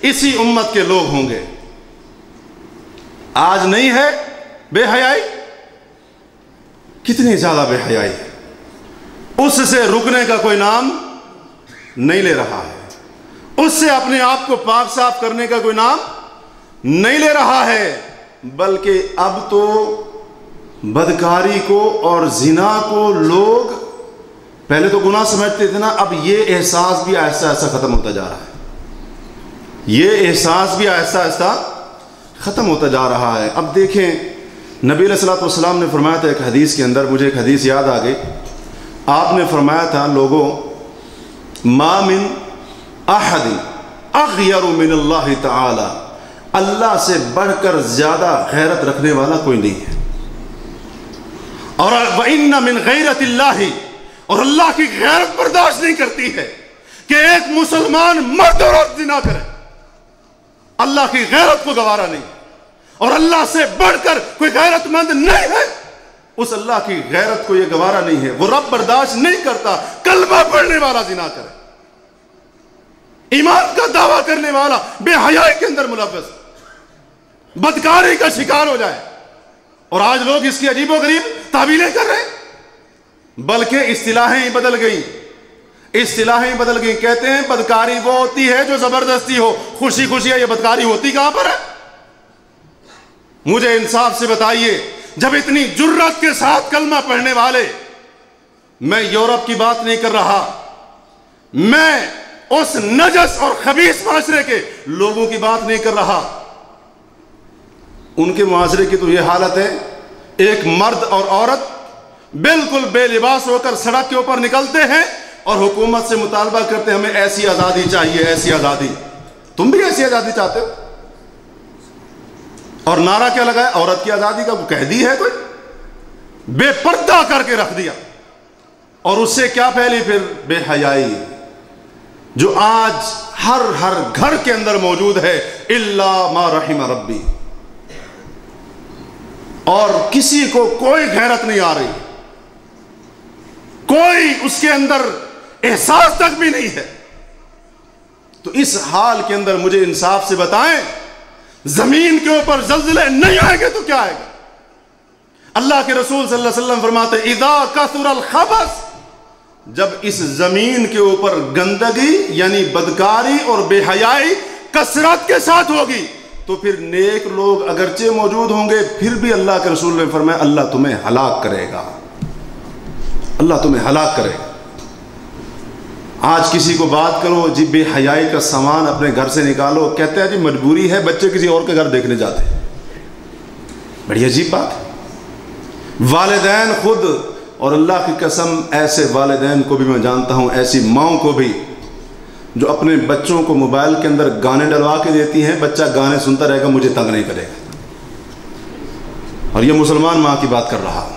اسی امت کے لوگ ہوں گے۔ آج نہیں ہے بے حیائی؟ کتنی زیادہ بے حیائی ہے، اس سے رکنے کا کوئی نام نہیں لے رہا ہے، اس سے اپنے آپ کو پاک صاف کرنے کا کوئی نام نہیں لے رہا ہے، بلکہ اب تو بدکاری کو اور زنا کو لوگ پہلے تو گناہ سمجھتے تھے نا، اب یہ احساس بھی آہستہ آہستہ ختم ہوتا جا رہا ہے، یہ احساس بھی آہستہ آہستہ ختم ہوتا جا رہا ہے۔ اب دیکھیں نبی علیہ الصلوۃ والسلام نے فرمایا تھا ایک حدیث کے اندر، مجھے ایک حدیث یاد آ گئی، آپ نے فرمایا تھا لوگوں ما من احد اغیر من اللہ تعالی، اللہ سے بڑھ کر زیادہ غیرت رکھنے والا کوئی نہیں ہے، اور وَإِنَّ مِنْ غَيْرَةِ اللَّهِ، اور اللہ کی غیرت برداشت نہیں کرتی ہے کہ ایک مسلمان مرد اور عورت زنا کرے، اللہ کی غیرت کو گوارا نہیں، اور اللہ سے بڑھ کر کوئی غیرت مند نہیں ہے، اس اللہ کی غیرت کو یہ گوارا نہیں ہے، وہ رب برداشت نہیں کرتا کلمہ پڑھنے والا زنا کرے، ایمان کا دعویٰ کرنے والا بے حیائی کے اندر ملوث، بدکاری کا شکار ہو جائے۔ اور آج لوگ اس کی عجیب و غریب تعبیریں کر رہے ہیں، بلکہ اصطلاحیں بدل گئیں، اصطلاحیں بدل گئیں، کہتے ہیں بدکاری وہ ہوتی ہے جو زبردستی ہو، خوشی خوشی ہے، یہ بدکاری ہوتی کہاں پر ہے؟ مجھے انصاف سے بتائیے، جب اتنی جرات کے ساتھ کلمہ پڑھنے والے، میں یورپ کی بات نہیں کر رہا، میں اس نجس اور خبیث معاشرے کے لوگوں کی بات نہیں کر رہا، ان کے معاشرے کی تو یہ حالت ہے، ایک مرد اور عورت بالکل بے لباس ہو کر سڑک کے اوپر نکلتے ہیں اور حکومت سے مطالبہ کرتے ہیں ہمیں ایسی آزادی چاہیے، ایسی آزادی۔ تم بھی ایسی آزادی چاہتے ہو؟ اور نعرہ کیا لگا ہے؟ عورت کی آزادی کا کہہ دی ہے کوئی، بے پردہ کر کے رکھ دیا، اور اس سے کیا پھیلی پھر؟ بے حیائی، جو آج ہر گھر کے اندر موجود ہے، الا ما رحم ربی، اور کسی کو کوئی غیرت نہیں آ رہی، کوئی اس کے اندر احساس تک بھی نہیں ہے۔ تو اس حال کے اندر مجھے انصاف سے بتائیں، زمین کے اوپر زلزلے نہیں آئیں گے تو کیا آئے گا؟ اللہ کے رسول صلی اللہ علیہ وسلم فرماتے ہیں اذا کثر الخبث، جب اس زمین کے اوپر گندگی یعنی بدکاری اور بے حیائی کثرت کے ساتھ ہوگی تو پھر نیک لوگ اگرچہ موجود ہوں گے پھر بھی اللہ کے رسول نے فرمایا اللہ تمہیں ہلاک کرے گا، اللہ تمہیں ہلاک کرے گا۔ آج کسی کو بات کرو جی بے حیائی کا سامان اپنے گھر سے نکالو، کہتے ہیں جی مجبوری ہے، بچے کسی اور کے گھر دیکھنے جاتے ہیں، بڑی عجیب بات ہے۔ والدین خود، اور اللہ کی قسم ایسے والدین کو بھی میں جانتا ہوں، ایسی ماؤں کو بھی، جو اپنے بچوں کو موبائل کے اندر گانے ڈلوا کے دیتی ہیں، بچہ گانے سنتا رہے گا، مجھے تنگ نہیں کرے گا، اور یہ مسلمان ماں کی بات کر رہا ہوں۔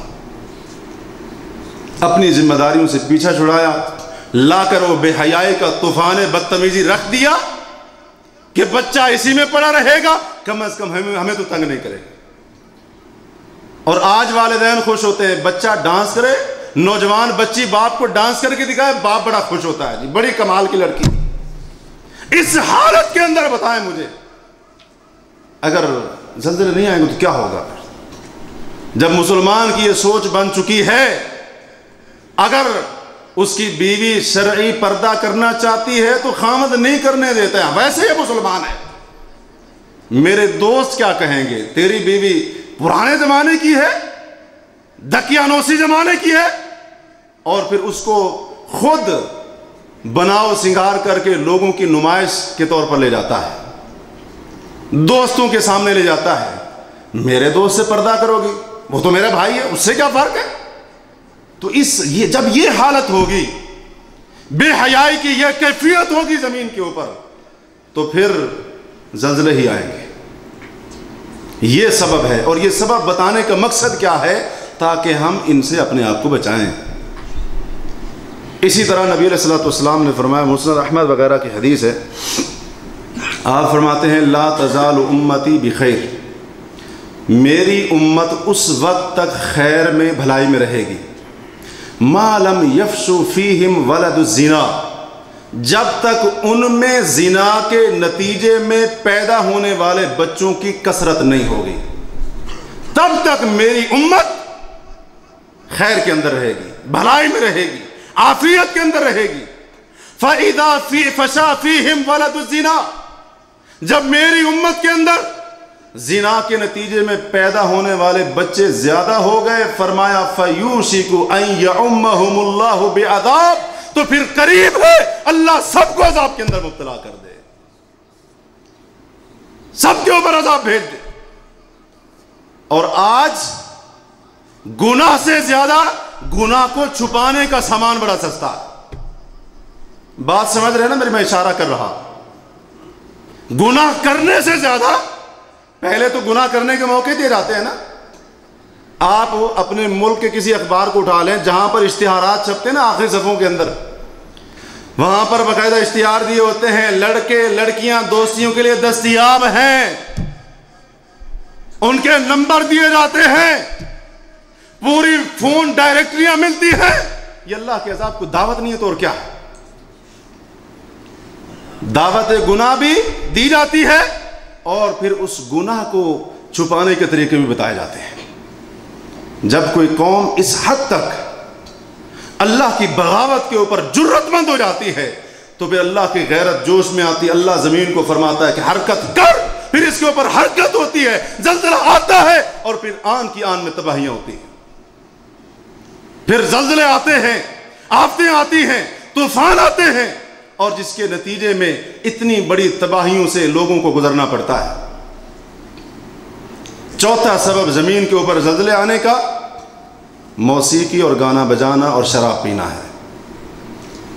اپنی ذمہ داریوں سے پیچھا چھڑایا، لا کر وہ بے حیائی کا طوفان بدتمیزی رکھ دیا کہ بچہ اسی میں پڑا رہے گا، کم از کم ہمیں تو تنگ نہیں کرے گا۔ اور آج والدین خوش ہوتے ہیں، بچہ ڈانس کرے نوجوان بچی باپ کو ڈانس کر کے دکھائے، باپ بڑا خوش ہوتا ہے، جی بڑی کمال کی لڑکی۔ اس حالت کے اندر بتائیں مجھے اگر زلزلے نہیں آئیں گے تو کیا ہوگا؟ جب مسلمان کی یہ سوچ بن چکی ہے، اگر اس کی بیوی شرعی پردہ کرنا چاہتی ہے تو خامد نہیں کرنے دیتا ہے، ویسے یہ مسلمان ہے۔ میرے دوست کیا کہیں گے، تیری بیوی پرانے زمانے کی ہے، دقیانوسی زمانے کی ہے، اور پھر اس کو خود بناؤ سنگار کر کے لوگوں کی نمائش کے طور پر لے جاتا ہے، دوستوں کے سامنے لے جاتا ہے۔ میرے دوست سے پردہ کرو گی، وہ تو میرا بھائی ہے، اس سے کیا فرق ہے؟ تو جب یہ حالت ہوگی، بے حیائی کی یہ کیفیت ہوگی زمین کے اوپر، تو پھر زلزلے ہی آئیں گے۔ یہ سبب ہے، اور یہ سبب بتانے کا مقصد کیا ہے؟ تاکہ ہم ان سے اپنے آپ کو بچائیں۔ اسی طرح نبی علیہ الصلوۃ والسلام نے فرمایا، مسند احمد وغیرہ کی حدیث ہے، آپ فرماتے ہیں لا تزال امتی بخیر، میری امت اس وقت تک خیر میں بھلائی میں رہے گی، ما لم یفشو فیہم ولد الزنا، جب تک ان میں زنا کے نتیجے میں پیدا ہونے والے بچوں کی کثرت نہیں ہوگی، تب تک میری امت خیر کے اندر رہے گی، بھلائی میں رہے گی، عافیت کے اندر رہے گی۔ فَإِذَا فَشَا فِيهِمْ وَلَدُ الزِّنَا، جب میری امت کے اندر زنا کے نتیجے میں پیدا ہونے والے بچے زیادہ ہو گئے، فرمایا فَيُوشِكُ أَن يَعُمَّهُمُ اللَّهُ بِعَذَابٍ، تو پھر قریب ہے اللہ سب کو عذاب کے اندر مبتلا کر دے، سب کے اوپر عذاب بھیج دے۔ اور آج گناہ سے زیادہ گناہ کو چھپانے کا سامان بڑا سستا ہے۔ بات سمجھ رہے نا میری؟ میں اشارہ کر رہا، گناہ کرنے سے زیادہ پہلے تو گناہ کرنے کے موقع دیے جاتے ہیں نا۔ آپ اپنے ملک کے کسی اخبار کو اٹھا لیں جہاں پر اشتہارات چھپتے ہیں نا آخری صفحوں کے اندر، وہاں پر باقاعدہ اشتہار دیے ہوتے ہیں، لڑکے لڑکیاں دوستیوں کے لیے دستیاب ہیں، ان کے نمبر دیے جاتے ہیں، پوری فون ڈائریکٹریاں ملتی ہیں۔ یہ اللہ کے عذاب کو دعوت نہیں ہے تو اور کیا ہے؟ دعوت گناہ بھی دی جاتی ہے، اور پھر اس گناہ کو چھپانے کے طریقے بھی بتائے جاتے ہیں۔ جب کوئی قوم اس حد تک اللہ کی بغاوت کے اوپر جرت مند ہو جاتی ہے تو پھر اللہ کی غیرت جوش میں آتی ہے، اللہ زمین کو فرماتا ہے کہ حرکت کر، پھر اس کے اوپر حرکت ہوتی ہے، زلزلہ آتا ہے، اور پھر آن کی آن میں تباہیاں ہوتی ہیں، پھر زلزلے آتے ہیں، آفتیں آتی ہیں، طوفان آتے ہیں، اور جس کے نتیجے میں اتنی بڑی تباہیوں سے لوگوں کو گزرنا پڑتا ہے۔ چوتھا سبب زمین کے اوپر زلزلے آنے کا موسیقی اور گانا بجانا اور شراب پینا ہے۔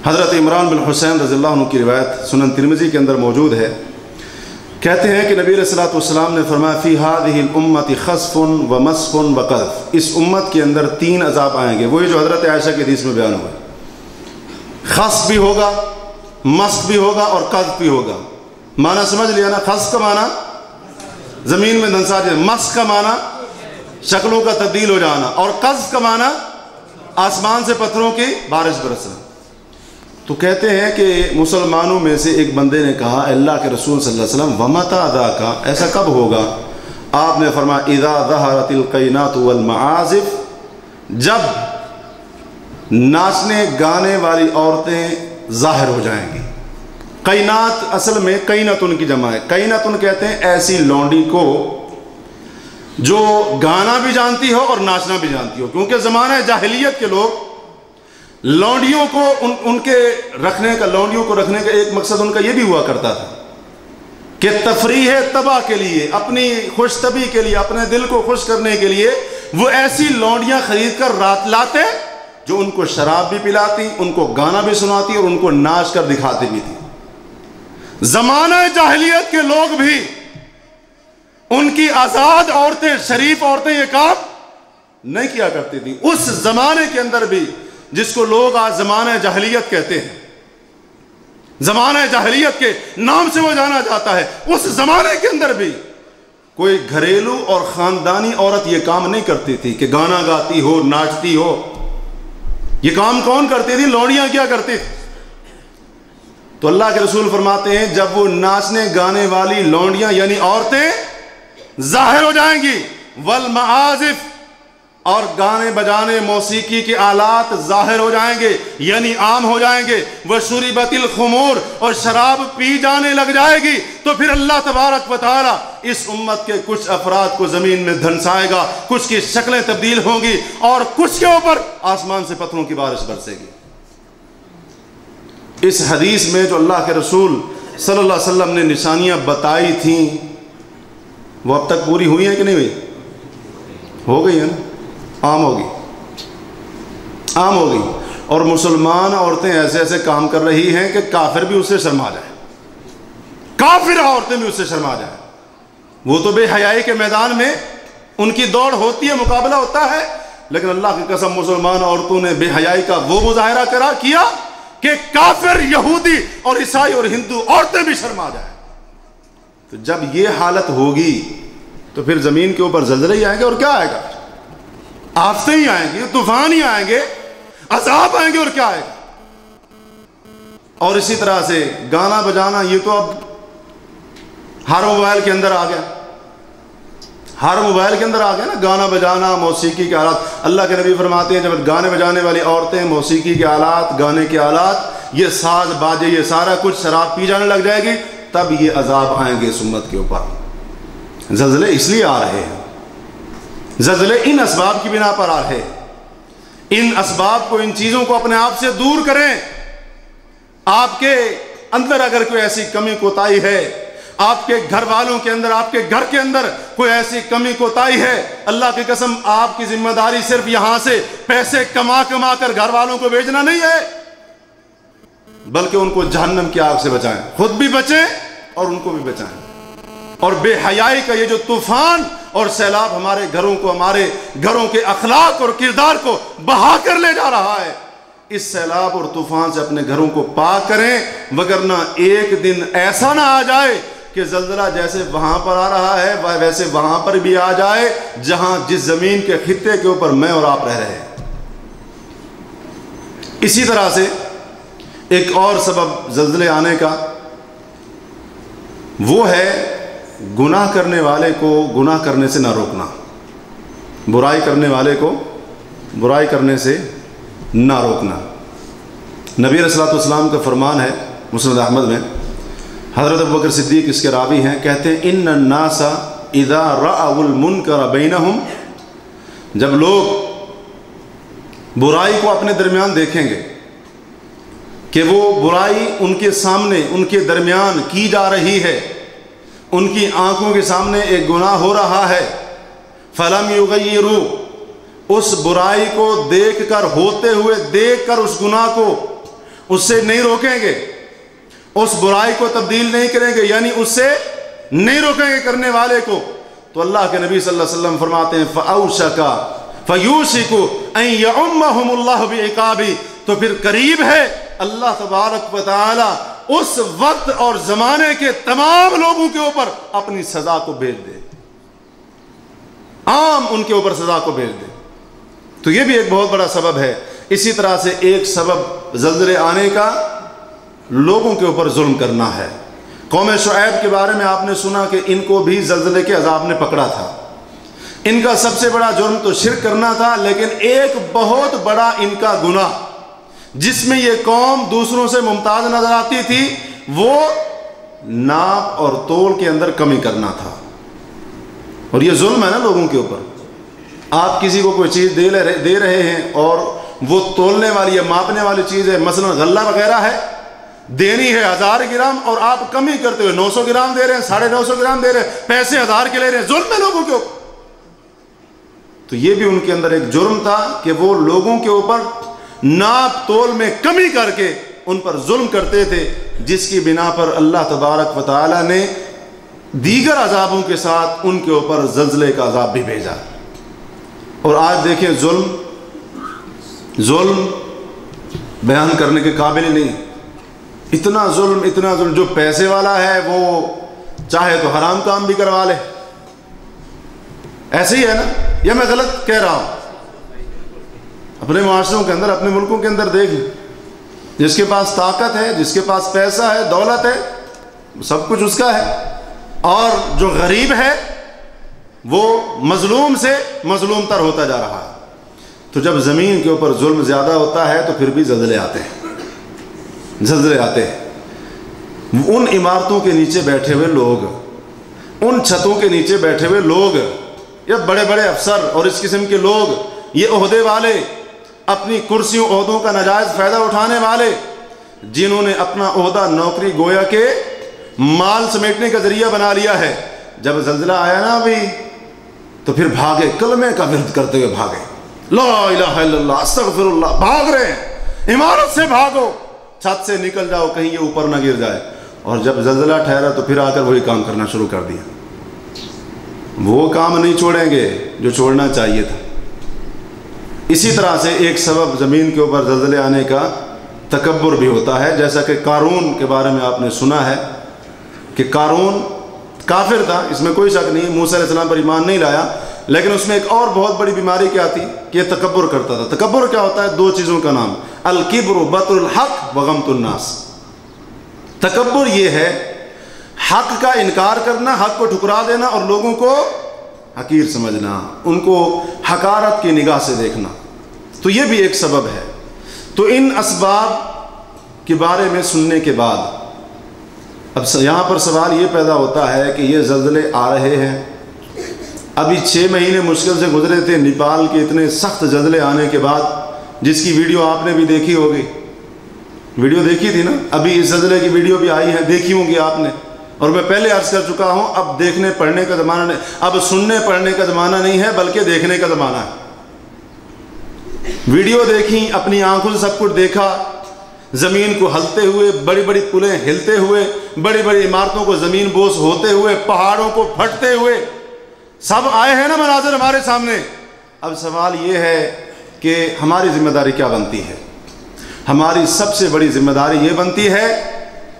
حضرت عمران بن حسین رضی اللہ عنہ کی روایت سنن ترمذی کے اندر موجود ہے، کہتے ہیں کہ نبی علیہ الصلوۃ والسلام نے فرمایا فی ہذہ الامۃ خسف و مسخ و قذف، اس امت کے اندر 3 عذاب آئیں گے، وہی جو حضرت عائشہ کی حدیث میں بیان ہوا، خسف بھی ہوگا، مسخ بھی ہوگا، اور قذف بھی ہوگا۔ معنی سمجھ لیا نا؟ خسف کا معنی زمین میں دھنسا جانا، مسخ کا معنی شکلوں کا تبدیل ہو جانا، اور قذف کا معنی آسمان سے پتھروں کی بارش برسنا۔ تو کہتے ہیں کہ مسلمانوں میں سے ایک بندے نے کہا اللہ کے رسول صلی اللہ علیہ وسلم وَمَتَى ذَاكَ، ایسا کب ہوگا؟ آپ نے فرمایا اِذَا ظَهَرَتِ الْقَيْنَاتُ وَالْمَعَازِفُ، جب ناچنے گانے والی عورتیں ظاہر ہو جائیں گی۔ قینات اصل میں قینتن کی جمع ہے، قینتن کہتے ہیں ایسی لونڈی کو جو گانا بھی جانتی ہو اور ناچنا بھی جانتی ہو، کیونکہ زمانہ جاہلیت کے لوگ لونڈیوں کو لونڈیوں کو رکھنے کا ایک مقصد ان کا یہ بھی ہوا کرتا تھا کہ تفریح تباہ کے لیے، اپنی خوش طبی کے لیے، اپنے دل کو خوش کرنے کے لیے وہ ایسی لونڈیاں خرید کر رات لاتے جو ان کو شراب بھی پلاتی، ان کو گانا بھی سناتی اور ان کو ناچ کر دکھاتی بھی تھی۔ زمانہ جاہلیت کے لوگ بھی، ان کی آزاد عورتیں، شریف عورتیں یہ کام نہیں کیا کرتی تھی۔ اس زمانے کے اندر بھی، جس کو لوگ آج زمانہ جاہلیت کہتے ہیں، زمانہ جاہلیت کے نام سے وہ جانا جاتا ہے، اس زمانے کے اندر بھی کوئی گھریلو اور خاندانی عورت یہ کام نہیں کرتی تھی کہ گانا گاتی ہو، ناچتی ہو۔ یہ کام کون کرتی تھی؟ لونڈیاں کیا کرتی تھی؟ تو اللہ کے رسول فرماتے ہیں جب وہ ناچنے گانے والی لونڈیاں یعنی عورتیں ظاہر ہو جائیں گی، والمعازف، اور گانے بجانے موسیقی کے آلات ظاہر ہو جائیں گے یعنی عام ہو جائیں گے، وشربت الخمور، اور شراب پی جانے لگ جائے گی، تو پھر اللہ تبارک و تعالی اس امت کے کچھ افراد کو زمین میں دھنسائے گا، کچھ کی شکلیں تبدیل ہوں گی اور کچھ کے اوپر آسمان سے پتھروں کی بارش برسے گی۔ اس حدیث میں جو اللہ کے رسول صلی اللہ علیہ وسلم نے نشانیاں بتائی تھیں وہ اب تک پوری ہوئی ہیں کہ نہیں ہوئی؟ ہو گئی ہیں نا؟ عام ہوگی، عام ہوگی، اور مسلمان عورتیں ایسے ایسے کام کر رہی ہیں کہ کافر بھی اس سے شرما جائے، کافر عورتیں بھی اس سے شرما جائیں۔ وہ تو بے حیائی کے میدان میں ان کی دوڑ ہوتی ہے، مقابلہ ہوتا ہے، لیکن اللہ کی قسم مسلمان عورتوں نے بے حیائی کا وہ مظاہرہ کیا کہ کافر، یہودی اور عیسائی اور ہندو عورتیں بھی شرما جائیں۔ تو جب یہ حالت ہوگی تو پھر زمین کے اوپر زلزلے ہی آئیں گے، اور کیا آئے گا؟ آفتیں ہی آئیں گے، طوفان ہی آئیں گے، عذاب آئیں گے، اور کیا آئے گا؟ اور اسی طرح سے گانا بجانا یہ تو اب ہر موبائل کے اندر آ گیا، ہر موبائل کے اندر آ گیا نا، گانا بجانا، موسیقی کے آلات۔ اللہ کے نبی فرماتے ہیں جب گانے بجانے والی عورتیں، موسیقی کے آلات، گانے کے آلات، یہ ساز باجے، یہ سارا کچھ شراب پی جانے لگ جائے گی، تب یہ عذاب آئیں گے اس امت کے اوپر۔ زلزلے اس لیے آ رہے ہیں، زلزلے ان اسباب کی بنا پر آ رہے ہیں۔ ان اسباب کو، ان چیزوں کو اپنے آپ سے دور کریں۔ آپ کے اندر اگر کوئی ایسی کمی کوتاہی ہے، آپ کے گھر والوں کے اندر، آپ کے گھر کے اندر کوئی ایسی کمی کوتاہی ہے، اللہ کی قسم آپ کی ذمہ داری صرف یہاں سے پیسے کما کر گھر والوں کو بھیجنا نہیں ہے، بلکہ ان کو جہنم کی آگ سے بچائیں، خود بھی بچیں اور ان کو بھی بچائیں۔ اور بے حیائی کا یہ جو طوفان اور سیلاب ہمارے گھروں کو، ہمارے گھروں کے اخلاق اور کردار کو بہا کر لے جا رہا ہے، اس سیلاب اور طوفان سے اپنے گھروں کو پاک کریں، وگرنہ ایک دن ایسا نہ آ جائے کہ زلزلہ جیسے وہاں پر آ رہا ہے ویسے وہاں پر بھی آ جائے جہاں جس زمین کے خطے کے اوپر میں اور آپ رہ رہے ہیں۔ اسی طرح سے ایک اور سبب زلزلے آنے کا وہ ہے گناہ کرنے والے کو گناہ کرنے سے نہ روکنا، برائی کرنے والے کو برائی کرنے سے نہ روکنا۔ نبی علیہ السلام کا فرمان ہے مسند احمد میں، حضرت ابوبکر صدیق اس کے راوی ہیں، کہتے ہیں ان الناس اذا رأوا المنکر بینہم، جب لوگ برائی کو اپنے درمیان دیکھیں گے کہ وہ برائی ان کے سامنے، ان کے درمیان کی جا رہی ہے، ان کی آنکھوں کے سامنے ایک گناہ ہو رہا ہے، فلم یغیروا، اس برائی کو دیکھ کر، ہوتے ہوئے دیکھ کر اس گناہ کو اس سے نہیں روکیں گے، اس برائی کو تبدیل نہیں کریں گے، یعنی اس سے نہیں روکیں گے کرنے والے کو، تو اللہ کے نبی صلی اللہ علیہ وسلم فرماتے ہیں فَأَوْشَكَ فَيُوشِكُ أَن يَعُمَّهُمُ اللَّهُ بِعِقَابِهِ، تو پھر قریب ہے اللہ تبارک و تعالی اس وقت اور زمانے کے تمام لوگوں کے اوپر اپنی سزا کو بھیج دے، عام ان کے اوپر سزا کو بھیج دے۔ تو یہ بھی ایک بہت بڑا سبب ہے۔ اسی طرح سے ایک سبب زلزلے آنے کا لوگوں کے اوپر ظلم کرنا ہے۔ قوم شعیب کے بارے میں آپ نے سنا کہ ان کو بھی زلزلے کے عذاب نے پکڑا تھا۔ ان کا سب سے بڑا جرم تو شرک کرنا تھا، لیکن ایک بہت بڑا ان کا گناہ جس میں یہ قوم دوسروں سے ممتاز نظر آتی تھی، وہ ناپ اور تول کے اندر کمی کرنا تھا۔ اور یہ ظلم ہے نا لوگوں کے اوپر۔ آپ کسی کو کوئی چیز دے رہے ہیں اور وہ تولنے والی یا ماپنے والی چیز ہے، مثلا غلہ وغیرہ ہے، دینی ہے 1000 گرام اور آپ کمی کرتے ہوئے 900 گرام دے رہے ہیں، 950 گرام دے رہے ہیں، پیسے 1000 کے لے رہے ہیں، ظلم ہے لوگوں کے اوپر۔ تو یہ بھی ان کے اندر ایک جرم تھا کہ وہ لوگوں کے اوپر ناپ تول میں کمی کر کے ان پر ظلم کرتے تھے، جس کی بنا پر اللہ تبارک و تعالی نے دیگر عذابوں کے ساتھ ان کے اوپر زلزلے کا عذاب بھی بھیجا۔ اور آج دیکھیں ظلم بیان کرنے کے قابل ہی نہیں، اتنا ظلم، جو پیسے والا ہے وہ چاہے تو حرام کام بھی کروا لے، ایسے ہی ہے نا، یا میں غلط کہہ رہا ہوں؟ اپنے معاشروں کے اندر، اپنے ملکوں کے اندر دیکھ لیں، جس کے پاس طاقت ہے، جس کے پاس پیسہ ہے، دولت ہے، سب کچھ اس کا ہے، اور جو غریب ہے وہ مظلوم سے مظلوم تر ہوتا جا رہا ہے۔ تو جب زمین کے اوپر ظلم زیادہ ہوتا ہے تو پھر بھی زلزلے آتے ہیں، زلزلے آتے ہیں۔ ان عمارتوں کے نیچے بیٹھے ہوئے لوگ، ان چھتوں کے نیچے بیٹھے ہوئے لوگ، یا بڑے بڑے افسر اور اس قسم کے لوگ، یہ عہدے والے، اپنی کرسیوں عہدوں کا ناجائز فائدہ اٹھانے والے، جنہوں نے اپنا عہدہ نوکری گویا کہ مال سمیٹنے کا ذریعہ بنا لیا ہے، جب زلزلہ آیا نا ابھی تو پھر بھاگے، کلمے کا ورد کرتے ہوئے بھاگے، لا الہ الا اللہ استغفر اللہ، بھاگ رہے ہیں، عمارت سے بھاگو، چھت سے نکل جاؤ کہیں یہ اوپر نہ گر جائے۔ اور جب زلزلہ ٹھہرا تو پھر آ کر وہی کام کرنا شروع کر دیا، وہ کام نہیں چھوڑیں گے جو چھوڑنا چاہیے تھا۔ اسی طرح سے ایک سبب زمین کے اوپر زلزلے آنے کا تکبر بھی ہوتا ہے، جیسا کہ قارون کے بارے میں آپ نے سنا ہے کہ قارون کافر تھا، اس میں کوئی شک نہیں، موسیٰ علیہ السلام پر ایمان نہیں لایا، لیکن اس میں ایک اور بہت بڑی بیماری کیا تھی کہ یہ تکبر کرتا تھا۔ تکبر کیا ہوتا ہے؟ دو چیزوں کا نام، الکبر بطر الحق وغمط الناس۔ تکبر یہ ہے حق کا انکار کرنا، حق کو ٹھکرا دینا اور لوگوں کو حقیر سمجھنا، ان کو حقارت کی نگاہ سے دیکھنا، تو یہ بھی ایک سبب ہے۔ تو ان اسباب کے بارے میں سننے کے بعد اب یہاں پر سوال یہ پیدا ہوتا ہے کہ یہ زلزلے آ رہے ہیں، ابھی 6 مہینے مشکل سے گزرے تھے نیپال کے اتنے سخت زلزلے آنے کے بعد، جس کی ویڈیو آپ نے بھی دیکھی ہوگی، ویڈیو دیکھی تھی نا، ابھی اس زلزلے کی ویڈیو بھی آئی ہے، دیکھی ہوں گی آپ نے، اور میں پہلے عرض کر چکا ہوں، اب دیکھنے پڑھنے کا زمانہ نہیں، اب سننے پڑھنے کا زمانہ نہیں ہے بلکہ دیکھنے کا زمانہ ہے۔ ویڈیو دیکھی، اپنی آنکھوں سے سب کچھ دیکھا، زمین کو ہلتے ہوئے، بڑی بڑی پلیں ہلتے ہوئے، بڑی بڑی عمارتوں کو زمین بوس ہوتے ہوئے، پہاڑوں کو پھٹتے ہوئے، سب آئے ہیں نا مناظر ہمارے سامنے۔ اب سوال یہ ہے کہ ہماری ذمہ داری کیا بنتی ہے؟ ہماری سب سے بڑی ذمہ داری یہ بنتی ہے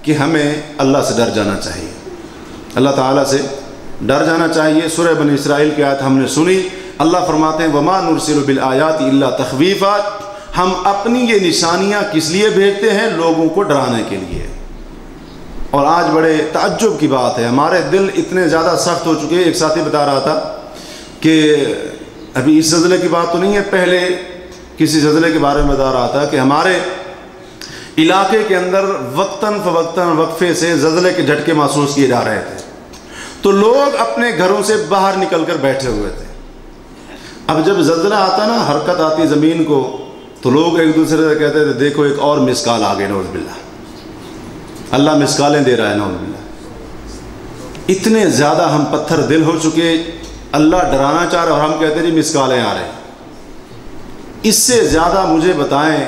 کہ ہمیں اللہ سے ڈر جانا چاہیے، اللہ تعالیٰ سے ڈر جانا چاہیے۔ سورہ بنی اسرائیل کی آیت ہم نے سنی، اللہ فرماتے ہیں وَمَا نُرْسِلُ بِالْآيَاتِ إِلَّا تَخْوِيفًا، ہم اپنی یہ نشانیاں کس لیے بھیجتے ہیں؟ لوگوں کو ڈرانے کے لیے۔ اور آج بڑے تعجب کی بات ہے، ہمارے دل اتنے زیادہ سخت ہو چکے ہیں۔ ایک ساتھی بتا رہا تھا کہ ابھی اس زلزلے کی بات تو نہیں ہے، پہلے کسی زلزلے کے بارے میں بتا رہا تھا کہ ہمارے علاقے کے اندر وقتاً فوقتاً وقفے سے زلزلے کے جھٹکے محسوس کیے جا رہے تھے، تو لوگ اپنے گھروں سے باہر نکل کر بیٹھے ہوئے تھے۔ اب جب زلزلہ آتا نا، حرکت آتی زمین کو، تو لوگ ایک دوسرے سے کہتے تھے دیکھو ایک اور مسکال آ گئے، نعوذ باللہ، اللہ مسکالیں دے رہا ہے، نعوذ باللہ۔ اتنے زیادہ ہم پتھر دل ہو چکے، اللہ ڈرانا چاہ رہا اور ہم کہتے ہیں مسکالیں آ رہے ہیں۔ اس سے زیادہ مجھے بتائیں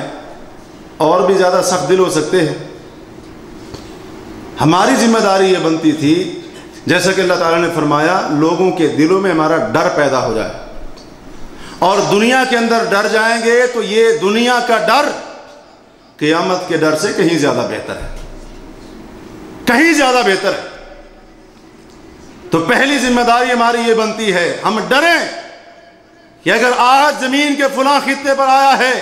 اور بھی زیادہ سخت دل ہو سکتے ہیں؟ ہماری ذمہ داری یہ بنتی تھی، جیسا کہ اللہ تعالیٰ نے فرمایا لوگوں کے دلوں میں ہمارا ڈر پیدا ہو جائے، اور دنیا کے اندر ڈر جائیں گے تو یہ دنیا کا ڈر قیامت کے ڈر سے کہیں زیادہ بہتر ہے، کہیں زیادہ بہتر ہے۔ تو پہلی ذمہ داری ہماری یہ بنتی ہے، ہم ڈریں کہ اگر آج زمین کے فلاں خطے پر آیا ہے،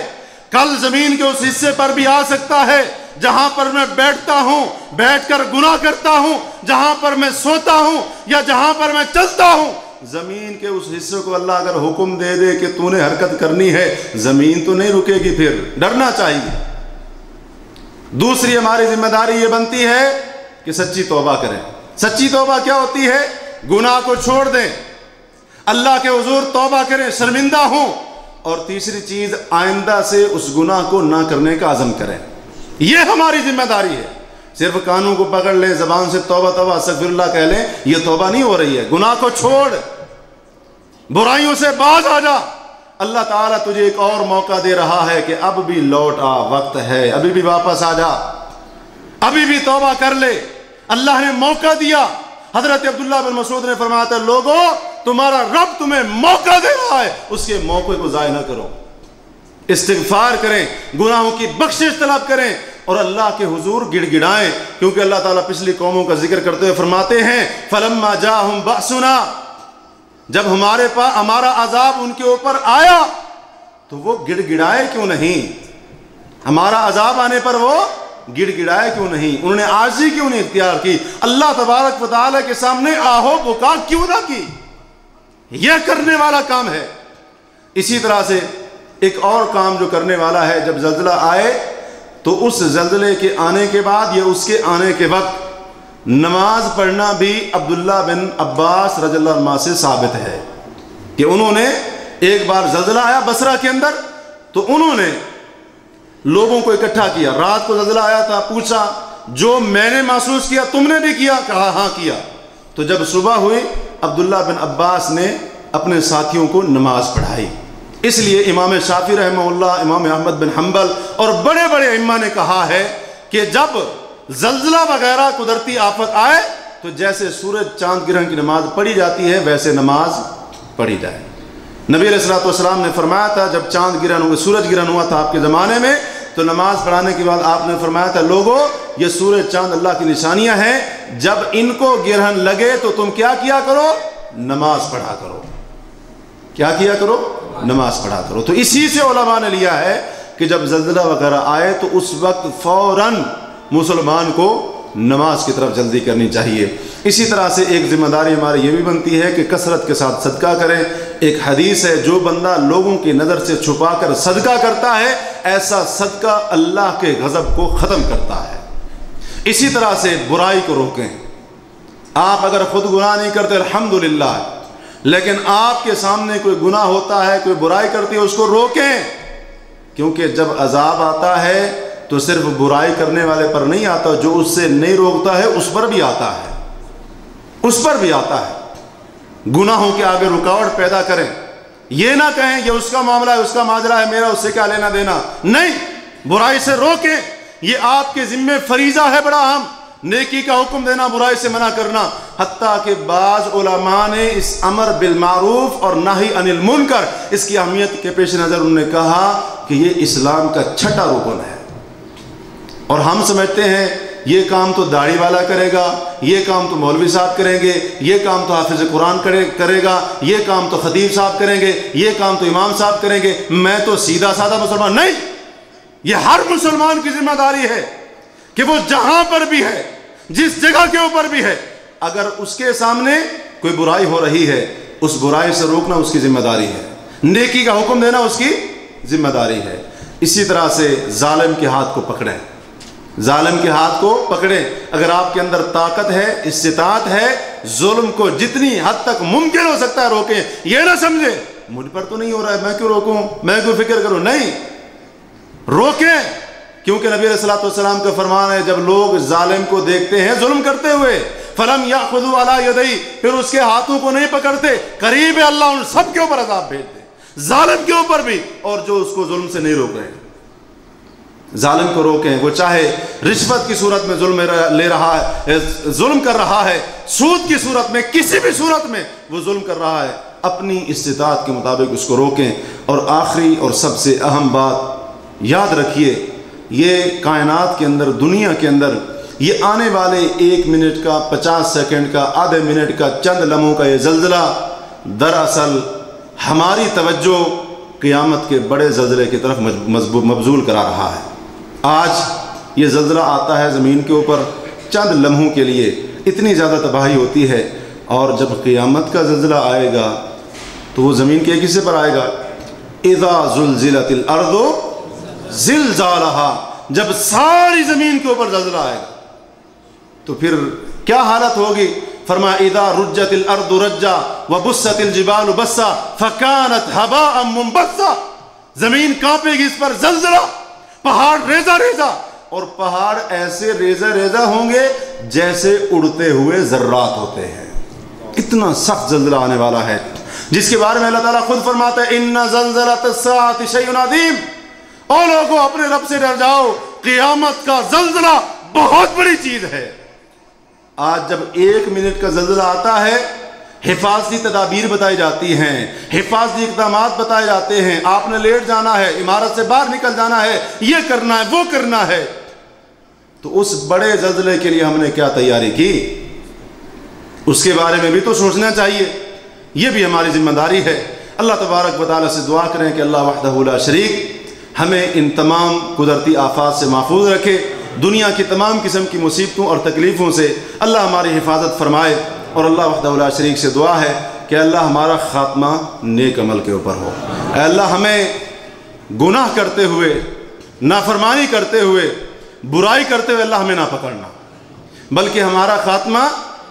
کل زمین کے اس حصے پر بھی آ سکتا ہے جہاں پر میں بیٹھتا ہوں، بیٹھ کر گناہ کرتا ہوں، جہاں پر میں سوتا ہوں یا جہاں پر میں چلتا ہوں، زمین کے اس حصے کو اللہ اگر حکم دے دے کہ تو نے حرکت کرنی ہے، زمین تو نہیں رکے گی، پھر ڈرنا چاہیے۔ دوسری ہماری ذمہ داری یہ بنتی ہے کہ سچی توبہ کریں۔ سچی توبہ کیا ہوتی ہے؟ گناہ کو چھوڑ دیں، اللہ کے حضور توبہ کریں، شرمندہ ہوں، اور تیسری چیز آئندہ سے اس گناہ کو نہ کرنے کا عزم کریں۔ یہ ہماری ذمہ داری ہے۔ صرف کانوں کو پکڑ لیں، زبان سے توبہ توبہ استغفر اللہ کہہ لیں، یہ توبہ نہیں ہو رہی ہے۔ گناہ کو چھوڑ، برائیوں سے باز آ جا۔ اللہ تعالیٰ تجھے ایک اور موقع دے رہا ہے کہ اب بھی لوٹ آ، وقت ہے، ابھی بھی واپس آ جا، ابھی بھی توبہ کر لے۔ اللہ نے موقع دیا۔ حضرت عبداللہ بن مسعود نے فرمایا تھا لوگوں تمہارا رب تمہیں موقع دے رہا ہے، اس کے موقع کو ضائع نہ کرو، استغفار کریں، گناہوں کی بخشش طلب کریں اور اللہ کے حضور گڑ گڑائیں، کیونکہ اللہ تعالیٰ پچھلی قوموں کا ذکر کرتے ہوئے فرماتے ہیں فَلَمَّا جَاءَهُمْ بَأْسُنَا، جب ہمارا عذاب ان کے اوپر آیا تو وہ گڑ گڑائے کیوں نہیں؟ ہمارا عذاب آنے پر وہ گڑ گڑائے کیوں نہیں؟ انہوں نے عاجزی کیوں نہیں اختیار کی؟ اللہ تبارک و تعالیٰ کے سامنے آہو بکا کیوں نہ کی؟ یہ کرنے والا کام ہے۔ اسی طرح سے ایک اور کام جو کرنے والا ہے، جب زلزلہ آئے تو اس زلزلے کے آنے کے بعد یا اس کے آنے کے وقت نماز پڑھنا بھی عبداللہ بن عباس رضی اللہ عنہ سے ثابت ہے کہ انہوں نے ایک بار زلزلہ آیا بصرہ کے اندر، تو انہوں نے لوگوں کو اکٹھا کیا، رات کو زلزلہ آیا تھا، پوچھا جو میں نے محسوس کیا تم نے بھی کیا؟ کہا ہاں کیا۔ تو جب صبح ہوئی عبداللہ بن عباس نے اپنے ساتھیوں کو نماز پڑھائی۔ اس لیے امام شافعی رحمہ اللہ، امام احمد بن حنبل اور بڑے بڑے ائمہ نے کہا ہے کہ جب زلزلہ وغیرہ قدرتی آفت آئے تو جیسے سورج چاند گرہن کی نماز پڑھی جاتی ہے ویسے نماز پڑھی جائے۔ نبی علیہ الصلوۃ والسلام نے فرمایا تھا، جب چاند گرہن ہوا، سورج گرہن ہوا تھا آپ کے زمانے میں، تو نماز پڑھانے کے بعد آپ نے فرمایا تھا لوگو یہ سورج چاند اللہ کی نشانیاں ہیں، جب ان کو گرہن لگے تو تم کیا کیا کرو؟ نماز پڑھا کرو۔ کیا کیا کرو؟ نماز پڑھا کرو۔ تو اسی سے علماء نے لیا ہے کہ جب زلزلہ وغیرہ آئے تو اس وقت فوراً مسلمان کو نماز کی طرف جلدی کرنی چاہیے۔ اسی طرح سے ایک ذمہ داری ہماری یہ بھی بنتی ہے کہ کثرت کے ساتھ صدقہ کریں۔ ایک حدیث ہے، جو بندہ لوگوں کی نظر سے چھپا کر صدقہ کرتا ہے ایسا صدقہ اللہ کے غضب کو ختم کرتا ہے۔ اسی طرح سے برائی کو روکیں۔ آپ اگر خود گناہ نہیں کرتے الحمدللہ، لیکن آپ کے سامنے کوئی گناہ ہوتا ہے، کوئی برائی کرتی ہے، اس کو روکیں، کیونکہ جب عذاب آتا ہے تو صرف برائی کرنے والے پر نہیں آتا، جو اس سے نہیں روکتا ہے اس پر بھی آتا ہے، اس پر بھی آتا ہے۔ گناہوں کے آگے رکاوٹ پیدا کریں، یہ نہ کہیں یہ اس کا معاملہ ہے، اس کا ماجرا ہے، میرا اس سے کیا لینا دینا، نہیں، برائی سے روکیں۔ یہ آپ کے ذمہ فریضہ ہے بڑا اہم، نیکی کا حکم دینا، برائی سے منع کرنا۔ حتیٰ کہ بعض علماء نے اس امر بالمعروف اور نہی عن المنکر، اس کی اہمیت کے پیش نظر انہوں نے کہا کہ یہ اسلام کا چھٹا رکن ہے، اور ہم سمجھتے ہیں یہ کام تو داڑھی والا کرے گا، یہ کام تو مولوی صاحب کریں گے، یہ کام تو حافظ قرآن کرے گا، یہ کام تو خطیب صاحب کریں گے، یہ کام تو امام صاحب کریں گے، میں تو سیدھا سادہ مسلمان۔ نہیں، یہ ہر مسلمان کی ذمہ داری ہے کہ وہ جہاں پر بھی ہے، جس جگہ کے اوپر بھی ہے، اگر اس کے سامنے کوئی برائی ہو رہی ہے اس برائی سے روکنا اس کی ذمہ داری ہے، نیکی کا حکم دینا اس کی ذمہ داری ہے۔ اسی طرح سے ظالم کے ہاتھ کو پکڑیں، ظالم کے ہاتھ کو پکڑیں۔ اگر آپ کے اندر طاقت ہے، استطاعت ہے، ظلم کو جتنی حد تک ممکن ہو سکتا ہے روکیں۔ یہ نہ سمجھیں مجھ پر تو نہیں ہو رہا ہے، میں کیوں روکوں، میں کیوں فکر کروں، نہیں، روکیں، کیونکہ نبی علیہ الصلوۃ والسلام کا فرمان ہے جب لوگ ظالم کو دیکھتے ہیں ظلم کرتے ہوئے، فلم یاخذوا علی یدیہ، پھر اس کے ہاتھوں کو نہیں پکڑتے، قریب ہے اللہ ان سب کے اوپر عذاب بھیج دے، ظالم کے اوپر بھی اور جو اس کو ظلم سے نہیں روک رہے ہیں۔ ظالم کو روکیں، وہ چاہے رشوت کی صورت میں ظلم لے رہا ہے، ظلم کر رہا ہے، سود کی صورت میں، کسی بھی صورت میں وہ ظلم کر رہا ہے، اپنی استطاعت کے مطابق اس کو روکیں۔ اور آخری اور سب سے اہم بات یاد رکھیے، یہ کائنات کے اندر، دنیا کے اندر، یہ آنے والے 1 منٹ کا، 50 سیکنڈ کا، آدھے منٹ کا، چند لمحوں کا یہ زلزلہ دراصل ہماری توجہ قیامت کے بڑے زلزلے کی طرف مبذول کرا رہا ہے۔ آج یہ زلزلہ آتا ہے زمین کے اوپر چند لمحوں کے لیے، اتنی زیادہ تباہی ہوتی ہے، اور جب قیامت کا زلزلہ آئے گا تو وہ زمین کے ایک حصے پر آئے گا، اذا زلزلت الارض زلزالہا، جب ساری زمین کے اوپر زلزلہ آئے گا تو پھر کیا حالت ہوگی؟ فرمایا اذا رجت الارض رجا وبست الجبال بسا فکانت ہباء منبثا، زمین کانپے گی اس پر زلزلہ، پہاڑ ریزہ ریزہ، اور پہاڑ ایسے ریزہ ریزہ ہوں گے جیسے اڑتے ہوئے ذرات ہوتے ہیں۔ اتنا سخت زلزلہ آنے والا ہے جس کے بارے میں اللہ تعالیٰ خود فرماتا ہے ان زلزلۃ الساعۃ شیء عظیم، اور لوگوں اپنے رب سے ڈر جاؤ، قیامت کا زلزلہ بہت بڑی چیز ہے۔ آج جب 1 منٹ کا زلزلہ آتا ہے، حفاظتی تدابیر بتائی جاتی ہیں، حفاظتی اقدامات بتائے جاتے ہیں، آپ نے لیٹ جانا ہے، عمارت سے باہر نکل جانا ہے، یہ کرنا ہے، وہ کرنا ہے، تو اس بڑے زلزلے کے لیے ہم نے کیا تیاری کی، اس کے بارے میں بھی تو سوچنا چاہیے، یہ بھی ہماری ذمہ داری ہے۔ اللہ تبارک و تعالیٰ سے دعا کریں کہ اللہ وحدہ لا شریک ہمیں ان تمام قدرتی آفات سے محفوظ رکھے، دنیا کی تمام قسم کی مصیبتوں اور تکلیفوں سے اللہ ہماری حفاظت فرمائے، اور اللہ وحدہ لا شریک سے دعا ہے کہ اللہ ہمارا خاتمہ نیک عمل کے اوپر ہو۔ اے اللہ ہمیں گناہ کرتے ہوئے، نافرمانی کرتے ہوئے، برائی کرتے ہوئے اللہ ہمیں نہ پکڑنا، بلکہ ہمارا خاتمہ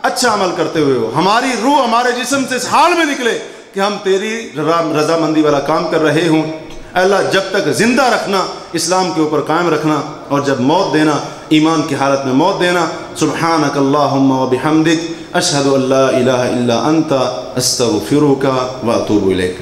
اچھا عمل کرتے ہوئے ہو، ہماری روح ہمارے جسم سے اس حال میں نکلے کہ ہم تیری رضامندی والا کام کر رہے ہوں۔ اے اللہ جب تک زندہ رکھنا اسلام کے اوپر قائم رکھنا، اور جب موت دینا ایمان کی حالت میں موت دینا۔ سبحانک اللہم و بحمدک اشہد ان لا الہ الا انت استغفرک و اتوب الیک۔